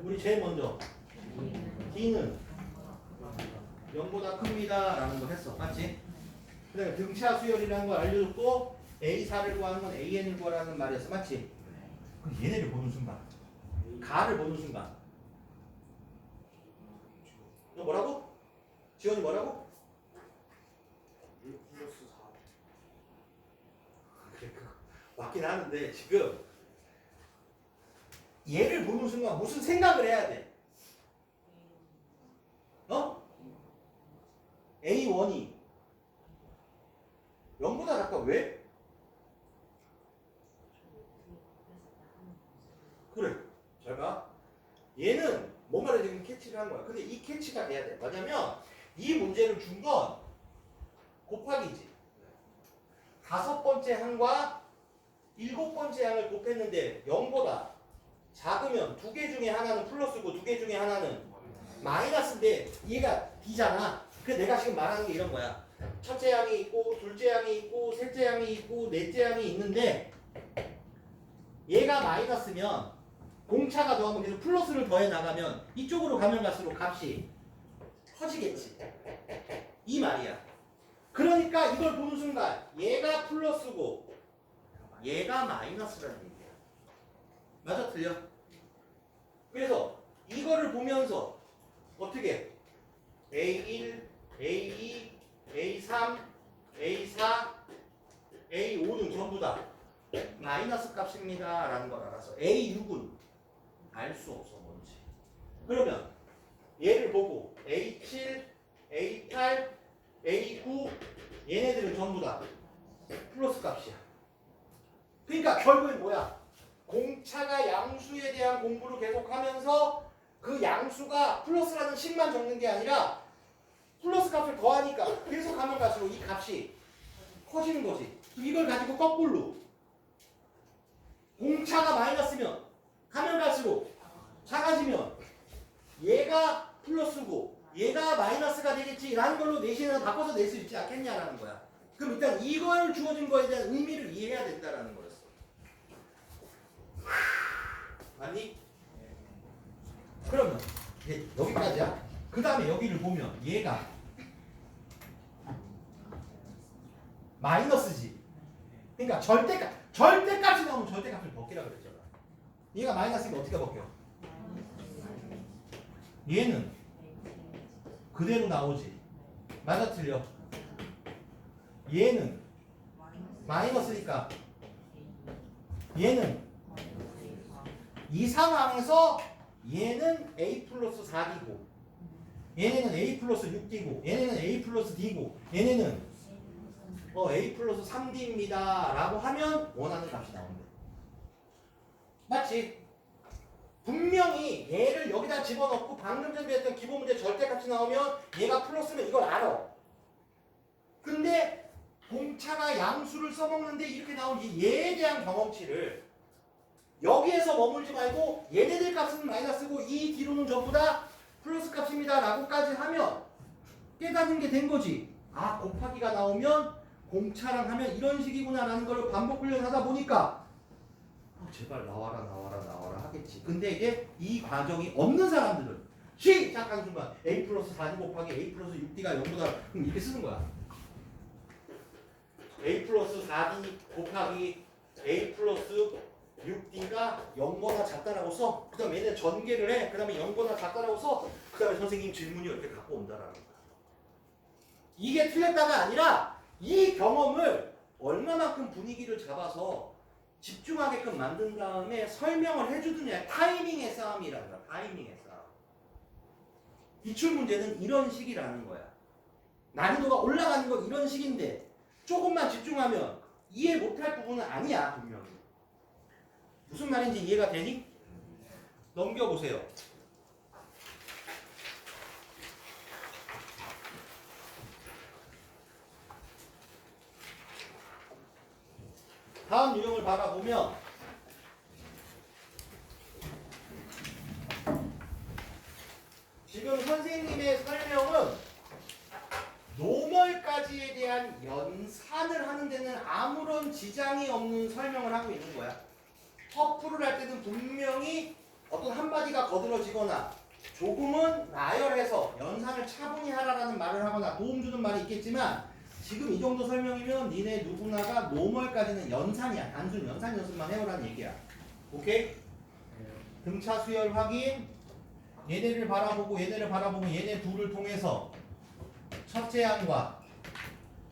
우리 제일 먼저 D는 0보다 큽니다 라는 거 했어. 맞지? 그 다음에 등차 수열이라는 걸 알려줬고 A4를 구하는 건 AN을 구하라는 말이었어. 맞지? 그럼 얘네를 보는 순간 가를 보는 순간 너 뭐라고? 지원이 뭐라고? 1 플러스 4. 그래, 맞긴 하는데 지금 얘를 보는 순간 무슨 생각을 해야 돼? A1이 0보다 작다. 왜? 그래. 잘 봐. 얘는 뭔가를 지금 캐치를 한 거야. 근데 이 캐치가 돼야 돼. 뭐냐면 이 문제를 준 건 곱하기지. 5번째 항과 7번째 항을 곱했는데 0보다 작으면 2개 중에 하나는 플러스고 2개 중에 하나는 마이너스인데 얘가 D잖아. 그래서 내가 지금 말하는 게 이런 거야. 첫째 항이 있고 둘째 항이 있고 셋째 항이 있고 넷째 항이 있는데 얘가 마이너스면 공차가 더하면 계속 플러스를 더해 나가면 이쪽으로 가면 갈수록 값이 커지겠지. 이 말이야. 그러니까 이걸 보는 순간 얘가 플러스고 얘가 마이너스라는 얘기야. 맞아? 틀려? 그래서 이거를 보면서 어떻게 A1, A2, A3, A4, A5는 전부 다 마이너스 값입니다 라는 걸 알아서 A6은 알 수 없어 뭔지. 그러면 얘를 보고 A7, A8, A9 얘네들은 전부 다 플러스 값이야. 그러니까 결국엔 뭐야? 공차가 양수에 대한 공부를 계속하면서 그 양수가 플러스라는 식만 적는 게 아니라 플러스 값을 더하니까 계속 가면 갈수록 이 값이 커지는 거지. 이걸 가지고 거꾸로 공차가 마이너스면 가면 갈수록 작아지면 얘가 플러스고 얘가 마이너스가 되겠지 라는 걸로 내신을 바꿔서 낼 수 있지 않겠냐라는 거야. 그럼 일단 이걸 주어진 거에 대한 의미를 이해해야 된다라는 거였어. 맞니? 그러면 이제 여기까지야. 그 다음에 여기를 보면 얘가 마이너스지. 그러니까 절대값이 나오면 절대값을 벗기라 그랬잖아. 얘가 마이너스니까 어떻게 벗겨? 얘는 그대로 나오지. 맞아 틀려? 얘는 마이너스니까 얘는 이 상황에서 얘는 A 플러스 4D고 얘네는 A 플러스 6D고 얘네는 A 플러스 D고 얘네는 A 플러스 3D입니다 라고 하면 원하는 값이 나온대. 맞지? 분명히 얘를 여기다 집어넣고 방금 전에 했던 기본 문제 절대값이 나오면 얘가 플러스면 이걸 알아. 근데 공차가 양수를 써먹는데 이렇게 나온 이 얘에 대한 경험치를 여기에서 머물지 말고 얘네들 값은 마이너스고 이 뒤로는 전부 다 플러스 값입니다 라고까지 하면 깨닫는 게 된 거지. 아, 곱하기가 나오면 공차랑 하면 이런 식이구나 라는 걸 반복 훈련하다 보니까 제발 나와라 하겠지. 근데 이제 이 과정이 없는 사람들은 시작하는 순간 A 플러스 4D 곱하기 A 플러스 6D가 0보다 그럼 이렇게 쓰는 거야. A 플러스 4D 곱하기 A 플러스 6D가 0보다 작다라고 써. 그 다음에 얘네 전개를 해. 그 다음에 0보다 작다라고 써. 그 다음에 선생님 질문이 이렇게 갖고 온다라는 거야. 이게 틀렸다가 아니라 이 경험을 얼마만큼 분위기를 잡아서 집중하게끔 만든 다음에 설명을 해주느냐. 타이밍의 싸움이라는 거야. 타이밍의 싸움. 기출문제는 이런 식이라는 거야. 난이도가 올라가는 건 이런 식인데 조금만 집중하면 이해 못할 부분은 아니야. 분명히. 무슨 말인지 이해가 되니? 넘겨보세요. 다음 유형을 바라보면 지금 선생님의 설명은 노멀까지에 대한 연산을 하는 데는 아무런 지장이 없는 설명을 하고 있는 거야. 퍼프를 할 때는 분명히 어떤 한마디가 거들어지거나 조금은 나열해서 연산을 차분히 하라라는 말을 하거나 도움 주는 말이 있겠지만 지금 이 정도 설명이면 니네 누구나가 노멀까지는 연산이야. 단순 연산 연습만 해오라는 얘기야. 오케이? 등차 수열 확인. 얘네를 바라보고 얘네 둘을 통해서 첫째 항과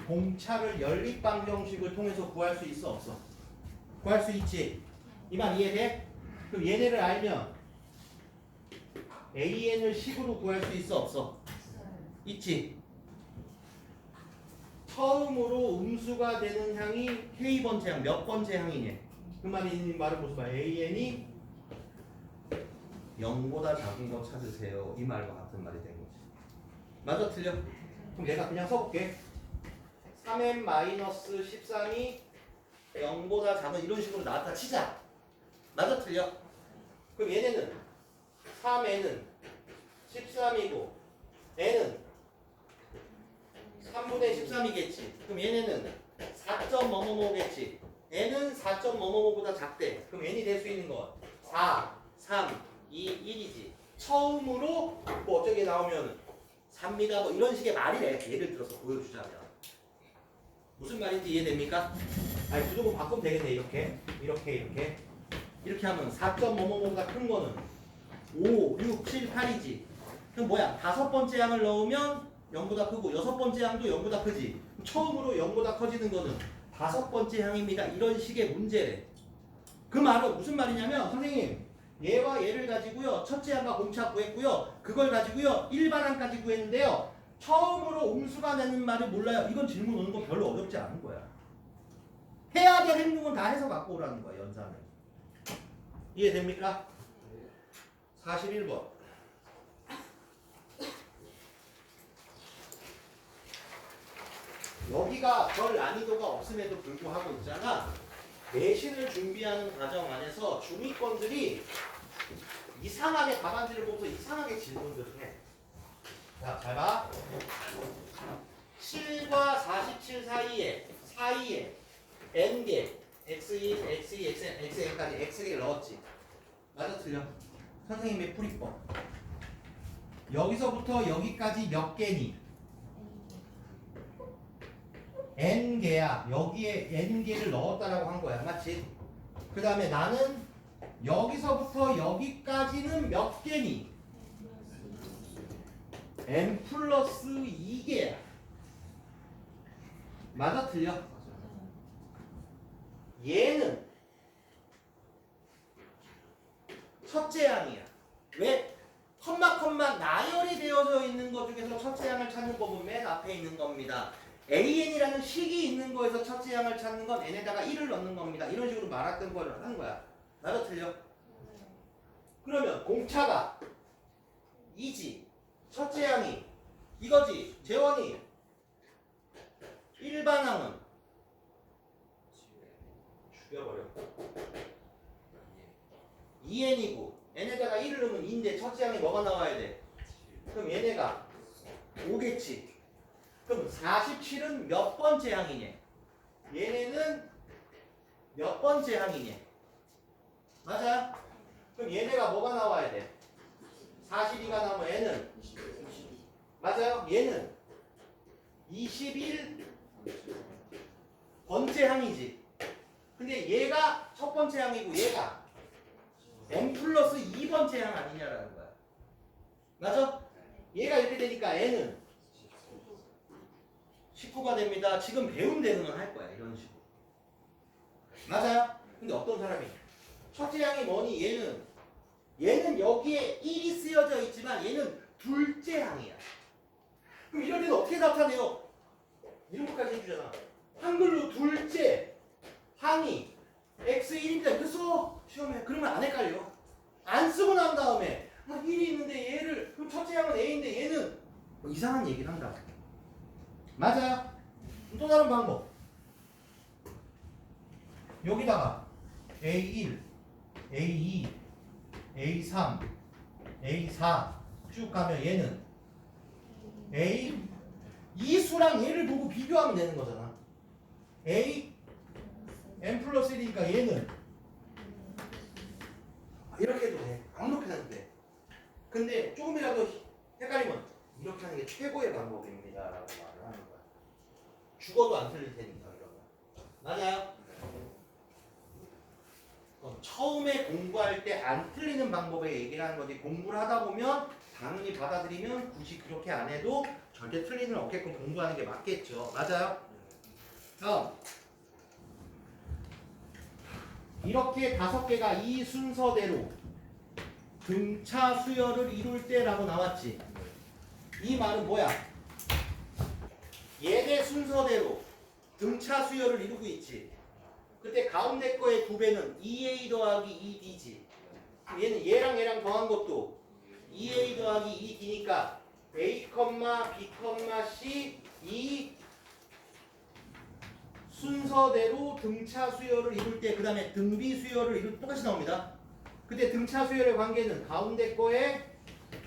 공차를 연립방 형식을 통해서 구할 수 있어 없어? 구할 수 있지. 이 말 이해돼? 그럼 얘네를 알면 AN을 식으로 구할 수 있어 없어? 있지. 처음으로 음수가 되는 항이 K번째 항, 몇 번째 항이냐? 그 말은 무슨 말? AN이 0보다 작은 거 찾으세요. 이 말과 같은 말이 된 거지. 맞아 틀려? 그럼 내가 그냥 써볼게. 3n-13이 0보다 작은 이런 식으로 나왔다 치자. 맞아 틀려? 그럼 얘네는 3n은 13이고 n은 3분의 13이겠지. 그럼 얘네는 4.뭐뭐뭐겠지. n은 4.뭐뭐뭐보다 작대. 그럼 n이 될 수 있는 건 4, 3, 2, 1이지. 처음으로 뭐 어쩌게 나오면 3미다 뭐 이런 식의 말이래. 예를 들어서 보여주자면. 무슨 말인지 이해됩니까? 아니 구조물 바꾸면 되겠네. 이렇게 하면 4.뭐뭐뭐보다 큰 거는 5, 6, 7, 8이지. 그럼 뭐야? 다섯 번째 항을 넣으면 0보다 크고 여섯 번째 항도 0보다 크지. 처음으로 0보다 커지는 거는 다섯 번째 항입니다. 이런 식의 문제래. 그 말은 무슨 말이냐면 선생님 얘와 얘를 가지고요. 첫째 항과 공차 구했고요. 그걸 가지고요. 일반 항까지 구했는데요. 처음으로 음수가 되는 말을 몰라요. 이건 질문 오는 거 별로 어렵지 않은 거야. 해야 될 행동은 다 해서 갖고 오라는 거야. 연산을. 이해됩니까? 41번. 여기가 별 난이도가 없음에도 불구하고 있잖아. 내신을 준비하는 과정 안에서 중위권들이 이상하게 답안지를 보면서 이상하게 질문들을 해. 자, 잘 봐. 7과 47 사이에 n개 x1, x2, xn까지 x개를 넣었지. 맞아 틀려? 선생님의 풀이법. 여기서부터 여기까지 몇 개니? n개야. 여기에 n개를 넣었다라고 한 거야. 맞지? 그 다음에 나는 여기서부터 여기까지는 몇 개니? n 플러스 2개야. 맞아 틀려? 얘는 첫째 항이야. 왜? 컴마 나열이 되어져 있는 것 중에서 첫째 항을 찾는 법은 맨 앞에 있는 겁니다. AN이라는 식이 있는 거에서 첫째 항을 찾는 건 n에다가 1을 넣는 겁니다. 이런 식으로 말했던 거를 하는 거야. 맞아 틀려? 그러면 공차가 2지. 첫째 항이 이거지. 재원이 일반항은 죽여버려. 2n이고 n에다가 1을 넣으면 2인데 첫째 항이 뭐가 나와야 돼? 그럼 얘네가 5겠지. 그럼 47은 몇 번째 항이냐? 얘네는 몇 번째 항이냐? 맞아? 그럼 얘네가 뭐가 나와야 돼? 42가 나오면 얘는 맞아요? 얘는 21 번째 항이지. 근데 얘가 첫 번째 항이고 얘가 n 플러스 2번째 항 아니냐라는 거야. 맞아? 얘가 이렇게 되니까 n은 19가 됩니다. 지금 배운 대로는 할 거야. 이런 식으로. 맞아요? 근데 어떤 사람이 첫째 항이 뭐니? 얘는 여기에 1이 쓰여져 있지만 얘는 둘째 항이야. 그럼 이럴 때는 어떻게 나타내요? 이런 것까지 해주잖아. 한글로 둘째 항이 x1입니다. 이렇게 써. 시험에. 그러면 안 헷갈려. 안 쓰고 난 다음에 1이 있는데 얘를 그럼 첫째 항은 a인데 얘는 뭐 이상한 얘기를 한다. 맞아요? 또 다른 방법. 여기다가 A1, A2, A3, A4 쭉 가면 얘는 A 이 수랑 얘를 보고 비교하면 되는 거잖아. A n 플러스 1이니까 얘는 이렇게 해도 돼. 아무렇게 해도 돼. 근데 조금이라도 헷갈리면 이렇게 하는 게 최고의 방법입니다 라고 말을 하는 거야. 죽어도 안 틀릴 테니까 이런 거. 맞아요? 처음에 공부할 때 안 틀리는 방법에 얘기를 하는 거지. 공부를 하다 보면 당연히 받아들이면 굳이 그렇게 안 해도 절대 틀릴 일 없게끔 공부하는 게 맞겠죠. 맞아요? 이렇게 5개가 이 순서대로 등차 수열을 이룰 때라고 나왔지. 이 말은 뭐야? 얘네 순서대로 등차 수열을 이루고 있지. 그때 가운데 거의 2배는 2a 더하기 2b지. 얘는 얘랑 더한 것도 2a 더하기 2d니까 a, b, c 이 순서대로 등차 수열을 이룰 때 그 다음에 등비 수열을 이룰 때 똑같이 나옵니다. 그때 등차 수열의 관계는 가운데 거에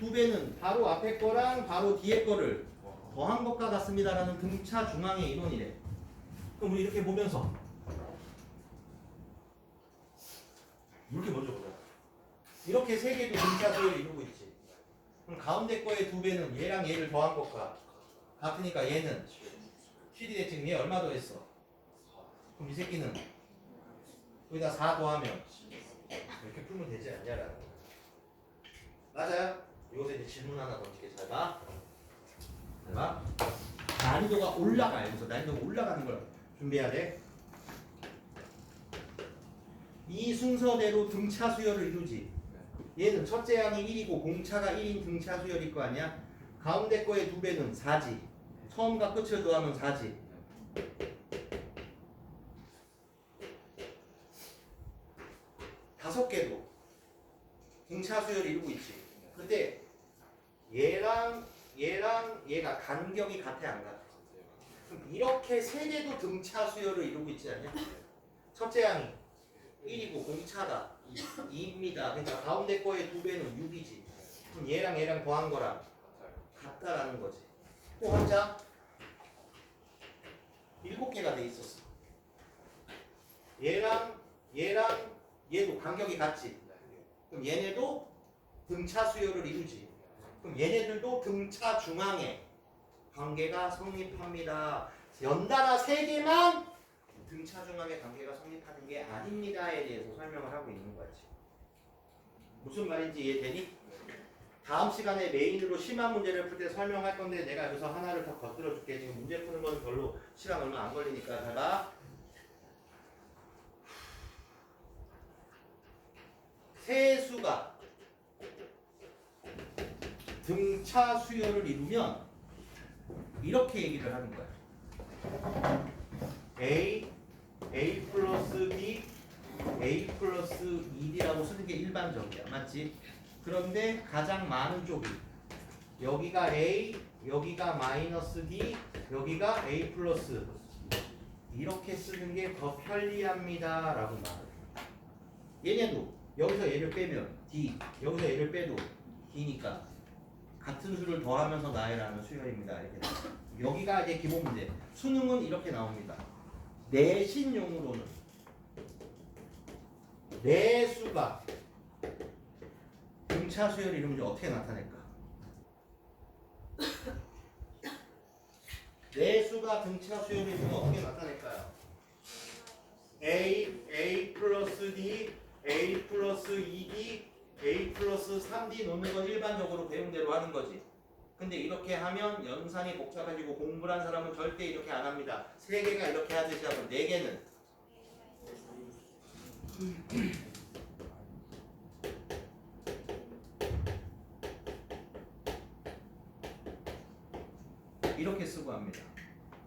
2배는 바로 앞에 거랑 바로 뒤에 거를 더한 것과 같습니다 라는 등차 중앙의 이론이래. 그럼 우리 이렇게 보면서 이렇게 먼저 보자. 이렇게 3개도 등차 수열을 이루고 있지. 그럼 가운데 거의 2배는 얘랑 얘를 더한 것과 같으니까 얘는 7이 됐지. 얘 얼마 더했어? 그럼 이 새끼는 여기다 4 더하면 이렇게 풀면 되지 않냐라는 거야. 맞아요? 여기서 이제 질문 하나 던질게. 잘 봐. 잘 봐. 난이도가 올라가. 여기서 난이도가 올라가는 걸 준비해야 돼. 이 순서대로 등차 수열을 이루지. 얘는 첫째 항이 1이고 공차가 1인 등차 수열일 거 아니야? 가운데 거의 2배는 4지. 처음과 끝을 더하면 4지. 다섯 개도 등차 수열을 이루고 있지. 근데 얘랑 얘가 간격이 같아 안 같아? 이렇게 세 개도 등차 수열을 이루고 있지 않냐? 첫째 항이 1이고 공차다 2입니다. 그러니까 가운데 거의 2배는 6이지. 그럼 얘랑 얘랑 더한 거랑 같다라는 거지. 또 한자 7개가 돼 있었어. 얘랑 얘도 간격이 같지. 그럼 얘네도 등차 수열을 이루지. 그럼 얘네들도 등차 중앙에 관계가 성립합니다. 연달아 3개만 등차 중앙의 관계가 성립하는 게 아닙니다에 대해서 설명을 하고 있는 거야 지금. 무슨 말인지 이해되니? 다음 시간에 메인으로 심화 문제를 풀 때 설명할 건데 내가 여기서 하나를 더 겉들어 줄게. 지금 문제 푸는 거는 별로 시간 얼마 안 걸리니까 잘 봐. 세수가 등차 수열을 이루면 이렇게 얘기를 하는 거야. A 플러스 B, A 플러스 2D라고 쓰는 게 일반적이야. 맞지? 그런데 가장 많은 쪽이 여기가 A, 여기가 마이너스 D, 여기가 A 플러스 이렇게 쓰는 게 더 편리합니다. 라고 말해. 얘네도 여기서 얘를 빼면 D, 여기서 얘를 빼도 D니까 같은 수를 더하면서 나열하는 수열입니다. 이렇게. 여기가 이제 기본 문제. 수능은 이렇게 나옵니다. 내신용으로는 내수가 등차 수열 이름을 어떻게 나타낼까? 내수가 등차 수열 이름을 어떻게 나타낼까요? A 플러스 D, A 플러스 2D, A 플러스 3D 놓는 건 일반적으로 배운 대로 하는 거지. 근데 이렇게 하면 연산이 복잡해지고 공부를 한 사람은 절대 이렇게 안 합니다. 3개가 이렇게 하듯이 하고 4개는 이렇게 쓰고 합니다.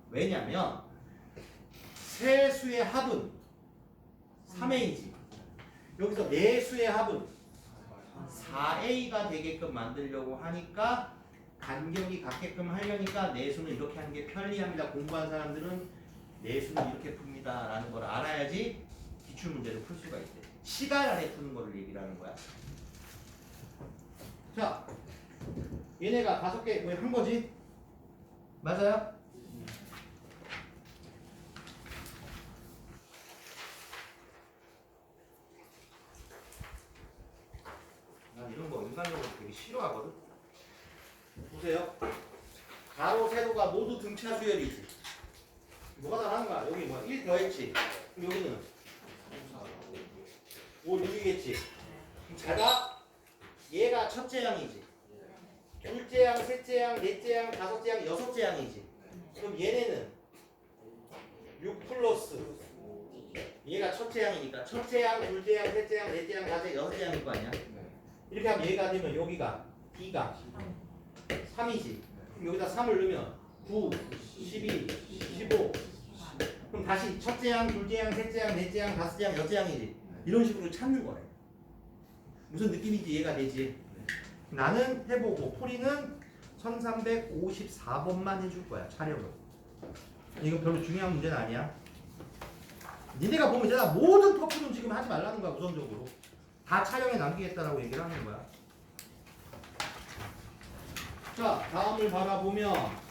왜냐면 세수의 합은 3A지. 여기서 내수의 합은 4A가 되게끔 만들려고 하니까 간격이 같게끔 하려니까 내수는 이렇게 하는 게 편리합니다. 공부한 사람들은 내수는 이렇게 풉니다 라는 걸 알아야지 기출문제를 풀 수가 있대. 시간 안에 푸는 거를 얘기를 하는 거야. 자, 얘네가 5개 뭐 한 거지? 맞아요? 난 이런 거 인간적으로 되게 싫어하거든. 보세요. 가로 세로가 모두 등차 수열이지. 뭐가 다른 거야? 여기 뭐 1 더했지. 그럼 여기는 5, 6이겠지. 잘 봐. 얘가 첫째 항이지. 둘째 항, 셋째 항, 넷째 항, 다섯째 항, 여섯째 항이지. 그럼 얘네는 6 플러스 얘가 첫째 항이니까 첫째 항, 둘째 항, 셋째 항, 넷째 항, 다섯째, 여섯째 항일 거 아니야? 이렇게 하면 얘가 되면 여기가 B가 3이지. 그럼 여기다 3을 넣으면 9, 12, 15. 그럼 다시 첫째 항, 둘째 항, 셋째 항, 넷째 항, 다섯째 항, 여섯째 항이지. 이런 식으로 찾는 거래. 무슨 느낌인지 이해가 되지? 나는 해보고 포리는 1354번만 해줄 거야. 촬영을. 이건 별로 중요한 문제는 아니야. 니네가 보면 내가 모든 퍼프는 지금 하지 말라는 거야. 우선적으로 다 촬영에 남기겠다라고 얘기를 하는 거야. 자, 다음을 바라보면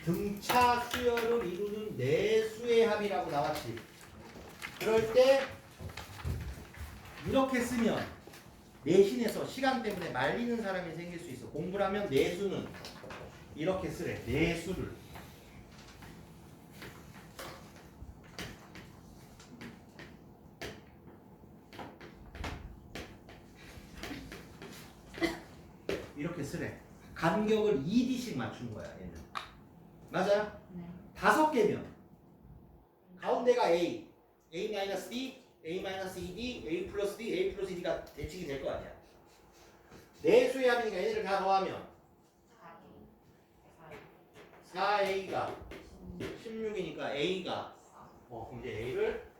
등차 수열을 이루는 내수의 합이라고 나왔지. 그럴 때 이렇게 쓰면 내신에서 시간 때문에 말리는 사람이 생길 수 있어. 공부를 하면 내수는 이렇게 쓰래. 내수를. 이렇게 쓰래. 간격을 2D씩 맞춘 거야, 얘는. 맞아요? 네. 5개면 가운데가 A, A-D, A-2D, A 플러스 D, A 플러스 D가 대칭이 될 거 아니야. 내수의 합이니까 얘네를 다 더하면 4A가 16이니까 A가 그럼 이제 A를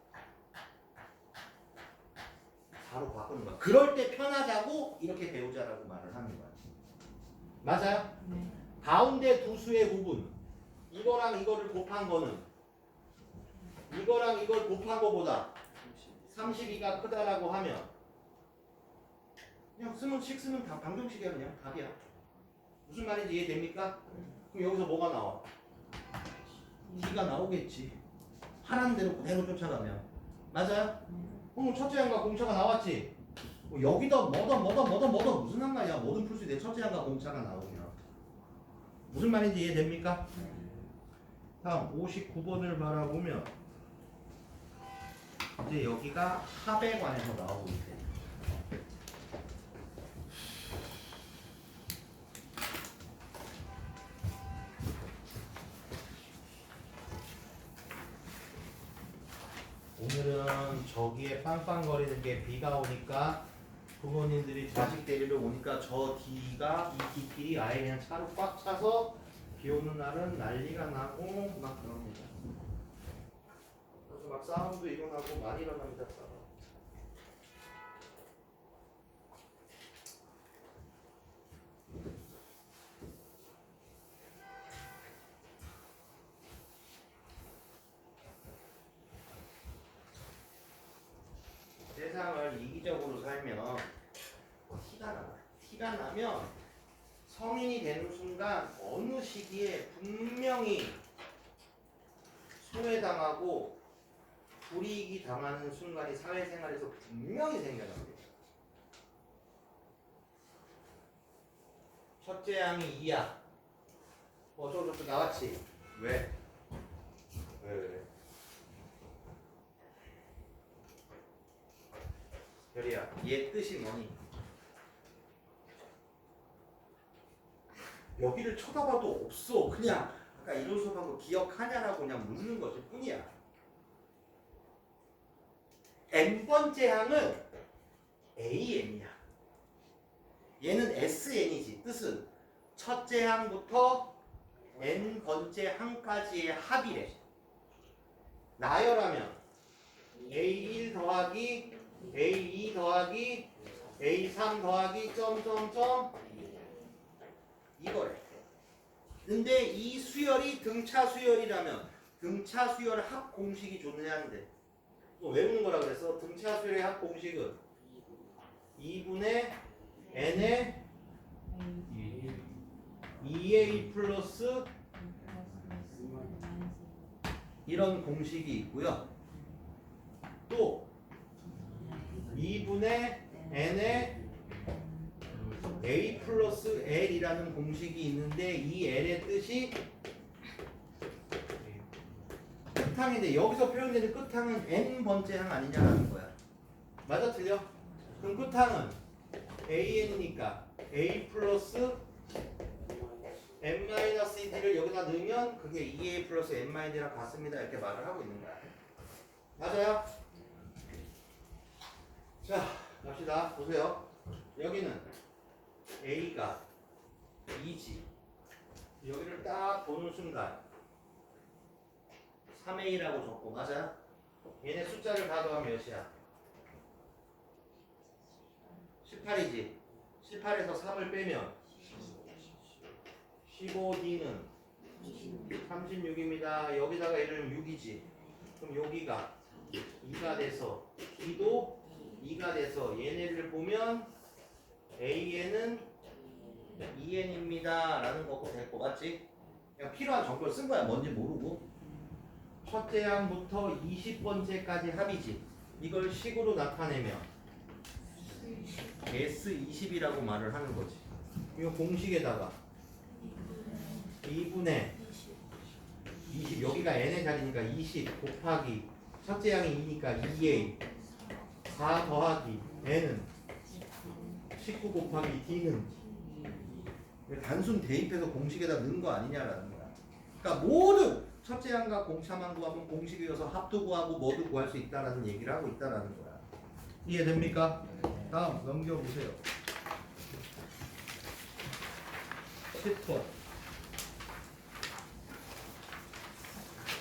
4로 바꾸는 거야. 그럴 때 편하자고 이렇게 배우자라고 말을 하는 거야. 맞아요? 네. 가운데 두 수의 부분 이거랑 이거를 곱한 거는 이거랑 이걸 곱한 거보다 32가 크다라고 하면 그냥 쓰면 다 방정식이야. 그냥 답이야. 무슨 말인지 이해됩니까? 그럼 여기서 뭐가 나와? D가 나오겠지. 하라는 대로 그대로 쫓아가면. 맞아요? 첫째 항과 공차가 나왔지. 여기다 뭐든 무슨 상관이야. 뭐든 풀 수 있대. 첫째 항과 공차가 나오면. 무슨 말인지 이해됩니까? 다음 59번을 바라보면 이제 여기가 합에 관해서 나오고 있대. 오늘은 저기에 빵빵거리는 게 비가 오니까 부모님들이 자식 데리러 오니까 저 D가 이 D끼리 아예 그냥 차로 꽉 차서 비 오는 날은 난리가 나고 막 그럽니다. 그래서 막 싸움도 일어나고 많이 일어납니다. 싸움. 세상을 이기적으로 살면 티가 나면 성인이 되는 순간 어느 시기에 분명히 소외당하고 불이익이 당하는 순간이 사회생활에서 분명히 생겨납니다. 첫째 항이 2야. 저쪽 나왔지? 왜? 별이야, 얘 뜻이 뭐니? 여기를 쳐다봐도 없어. 그냥 아까 이론 수업한 거 기억하냐라고 그냥 묻는 것일 뿐이야. n번째 항은 AN이야. 얘는 SN이지. 뜻은 첫째 항부터 n번째 항까지의 합이래. 나열하면 A1 더하기 A2 더하기 A3 더하기 점점점 이거래. 근데 이 수열이 등차 수열이라면 등차 수열 합 공식이 존재하는데 또 외우는 거라 그래서 등차 수열의 합 공식은 2분의 n의 2a 플러스 이런 공식이 있고요. 또 2분의 n의 a 플러스 l이라는 공식이 있는데 이 l의 뜻이 끝항인데 여기서 표현되는 끝항은 n번째 항 아니냐라는 거야. 맞아 틀려? 그럼 끝항은 an이니까 a 플러스 n-d를 여기다 넣으면 그게 2a 플러스 n-d랑 같습니다. 이렇게 말을 하고 있는 거야. 맞아요? 자, 갑시다. 보세요. 여기는 a가 2지. 여기를 딱 보는 순간 3a라고 적고 맞아요? 얘네 숫자를 다 더하면 몇이야? 18이지. 18에서 3을 빼면 15D는 36입니다. 여기다가 얘를 6이지. 그럼 여기가 2가 돼서 D도 2가 돼서 얘네를 보면 AN은 2N입니다. 라는 거고 됐고 맞지? 그냥 필요한 정보를 쓴 거야. 뭔지 모르고. 첫째 항부터 20번째까지 합이지. 이걸 식으로 나타내면 S20이라고 말을 하는 거지. 이 공식에다가 2분의 20 여기가 n의 자리니까 20 곱하기 첫째 항이 2니까 2a 4 더하기 n은 19 곱하기 d는 단순 대입해서 공식에다 넣은 거 아니냐라는 거야. 그러니까 모든 첫째 항과 공차만 구하면 공식에 이어서 합도 구하고 뭐도 구할 수 있다라는 얘기를 하고 있다라는 거야. 이해됩니까? 다음 넘겨보세요. 10번.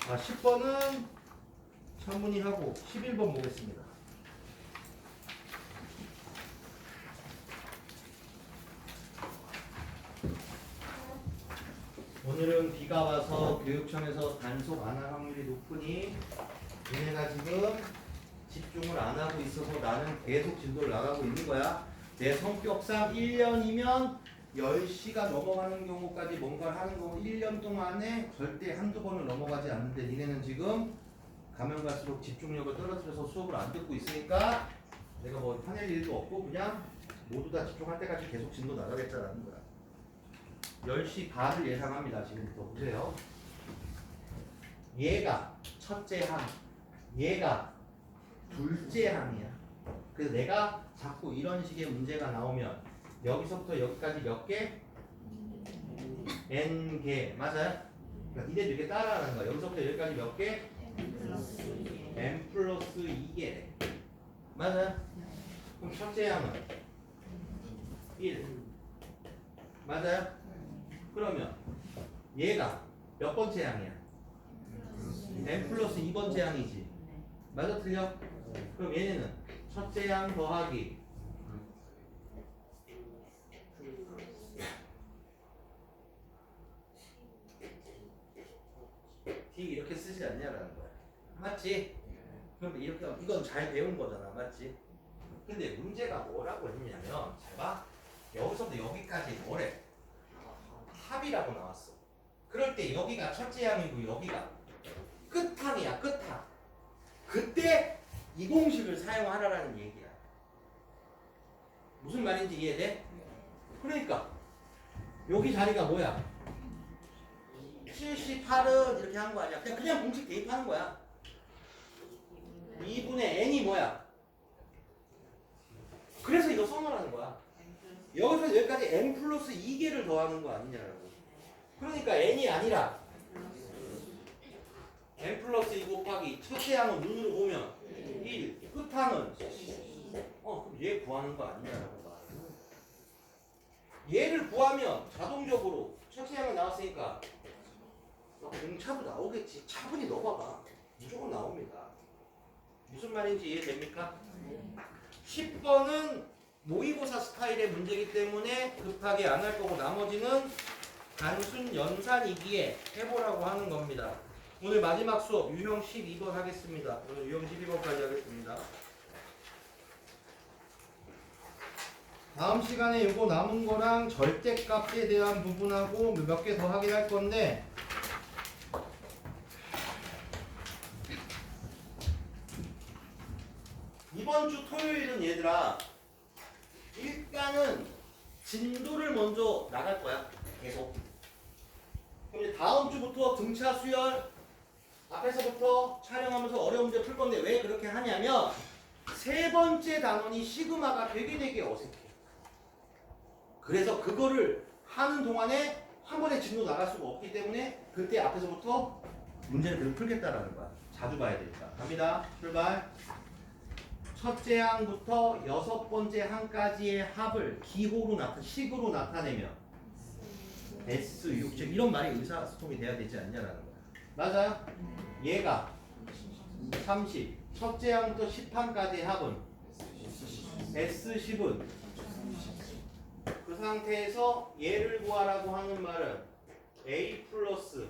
10번은 천문이하고 11번 보겠습니다. 비가 와서 교육청에서 단속 안 할 확률이 높으니 얘네가 지금 집중을 안 하고 있어서 나는 계속 진도를 나가고 있는 거야. 내 성격상 1년이면 10시가 넘어가는 경우까지 뭔가를 하는 거고 1년 동안에 절대 한두 번을 넘어가지 않는데 니네는 지금 가면 갈수록 집중력을 떨어뜨려서 수업을 안 듣고 있으니까 내가 뭐 화낼 일도 없고 그냥 모두 다 집중할 때까지 계속 진도 나가겠다라는 거야. 10시 반을 예상합니다. 지금부터 보세요. 얘가 첫째 항, 얘가 둘째 항이야. 그래서 내가 자꾸 이런 식의 문제가 나오면 여기서부터 여기까지 몇 개? n개. 맞아요? 그러니까 니네들 이렇게 따라하는 거야. 여기서부터 여기까지 몇 개? n 플러스 2개래. 맞아요? 그럼 첫째 항은 1. 맞아요? 그러면 얘가 몇 번째 항이야? n 플러스 2번째 항이지. 맞아 틀려? 그럼 얘네는 첫째 항 더하기 D 이렇게 쓰지 않냐라는 거야. 맞지? 그럼 이렇게 이건 잘 배운 거잖아. 맞지? 근데 문제가 뭐라고 했냐면 잘 봐. 여기서부터 여기까지 뭐래? 합이라고 나왔어. 그럴 때 여기가 첫째 항이고 여기가 끝항이야. 끝항. 그때 이 공식을 사용하라라는 얘기야. 무슨 말인지 이해돼? 그러니까 여기 자리가 뭐야? 78은 이렇게 한 거 아니야. 그냥 공식 대입하는 거야. 2분의 n이 뭐야? 그래서 이거 선언하는 거야. 여기서 여기까지 n 플러스 2개를 더하는 거 아니냐라고. 그러니까 n이 아니라 n 플러스 2 곱하기 첫째 항은 눈으로 보면 1, 끝항은 그럼 얘 구하는 거 아니냐라고 봐. 얘를 구하면 자동적으로 첫째 항은 나왔으니까 공차도 나오겠지. 차분히 넣어봐봐. 무조건 나옵니다. 무슨 말인지 이해됩니까? 10번은 모의고사 스타일의 문제이기 때문에 급하게 안 할 거고 나머지는 단순 연산이기에 해보라고 하는 겁니다. 오늘 마지막 수업 유형 12번 하겠습니다. 오늘 유형 12번까지 하겠습니다. 다음 시간에 이거 남은 거랑 절대값에 대한 부분하고 몇 개 더 하긴 할 건데 이번 주 토요일은 얘들아 일단은 진도를 먼저 나갈 거야. 계속. 그럼 이제 다음 주부터 등차 수열 앞에서부터 촬영하면서 어려운 문제 풀 건데 왜 그렇게 하냐면 세 번째 단원이 시그마가 되게 어색해. 그래서 그거를 하는 동안에 한 번에 진도 나갈 수가 없기 때문에 그때 앞에서부터 문제를 계속 풀겠다라는 거야. 자주 봐야 되니까. 갑니다. 출발. 첫째 항부터 여섯 번째 항까지의 합을 기호로 식으로 나타내면 S6 즉 이런 말이 의사소통이 돼야 되지 않냐라는 거야. 맞아요? 얘가 30 첫째 항부터 10항까지의 합은 S10은 그 상태에서 얘를 구하라고 하는 말은 A 플러스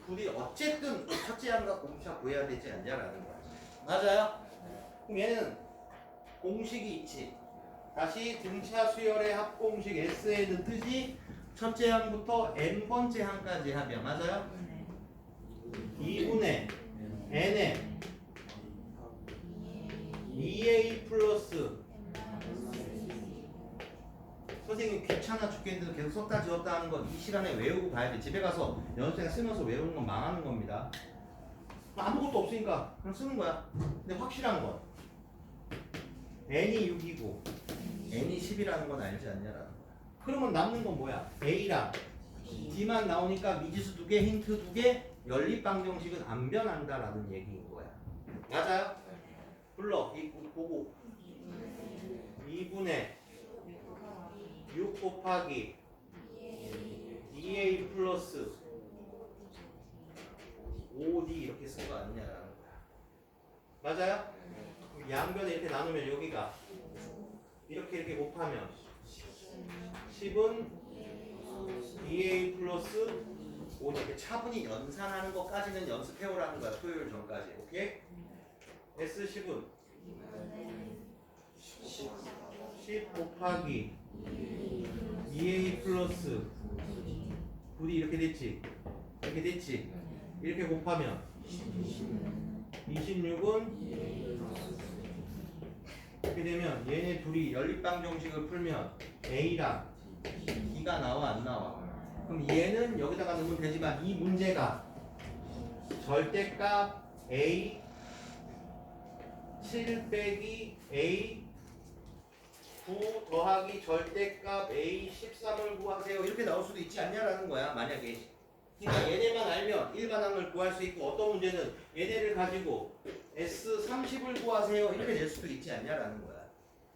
둘이 어쨌든 첫째 항과 공차 구해야 되지 않냐라는 거야. 맞아요? 그럼 얘는 공식이 있지. 다시 등차 수열의 합공식 S에 넣은 뜻이 첫째 항부터 n번째 항까지 합이야. 맞아요? 2분의 n에 2a 플러스 선생님 귀찮아 죽겠는데도 계속 썼다 지웠다 하는 건 이 시간에 외우고 가야 돼. 집에 가서 연습생 쓰면서 외우는 건 망하는 겁니다. 아무것도 없으니까 그냥 쓰는 거야. 근데 확실한 건 n이 6이고 n이 10이라는 건 알지 않냐라는 거야. 그러면 남는 건 뭐야? a랑 d만 나오니까 미지수 2개, 힌트 2개, 연립방정식은 안 변한다라는 얘기인 거야. 맞아요? 불러. 보고 2분의 6 곱하기 2a 플러스 5d 이렇게 쓴 거 아니냐라는 거야. 맞아요? 양변에 이렇게 나누면 여기가 이렇게 곱하면 10은 2a 플러스 오직 이렇게 차분히 연산하는 것까지는 연습해오라는 거야. 토요일 전까지. 오케이? S10은 10 곱하기 2A 플러스 9D 이렇게 됐지? 이렇게 됐지? 이렇게 곱하면 26은 이렇게 되면 얘네 둘이 연립방 정식을 풀면 A랑 B가 나와 안 나와? 그럼 얘는 여기다가 넣으면 되지만 이 문제가 절대값 A 7 빼기 A 9 더하기 절대값 A 13을 구하세요. 이렇게 나올 수도 있지 않냐라는 거야. 만약에. 그러니까 얘네만 알면 일반항을 구할 수 있고 어떤 문제는 얘네를 가지고 S30을 구하세요. 이렇게 될 수도 있지 않냐라는 거야.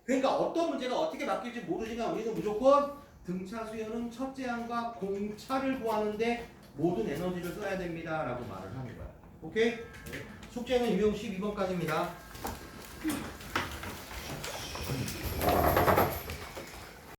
그러니까 어떤 문제가 어떻게 바뀔지 모르지만 우리는 무조건 등차 수열은 첫째 항과 공차를 구하는데 모든 에너지를 써야 됩니다. 라고 말을 하는 거야. 오케이? 숙제는 유형 12번까지입니다.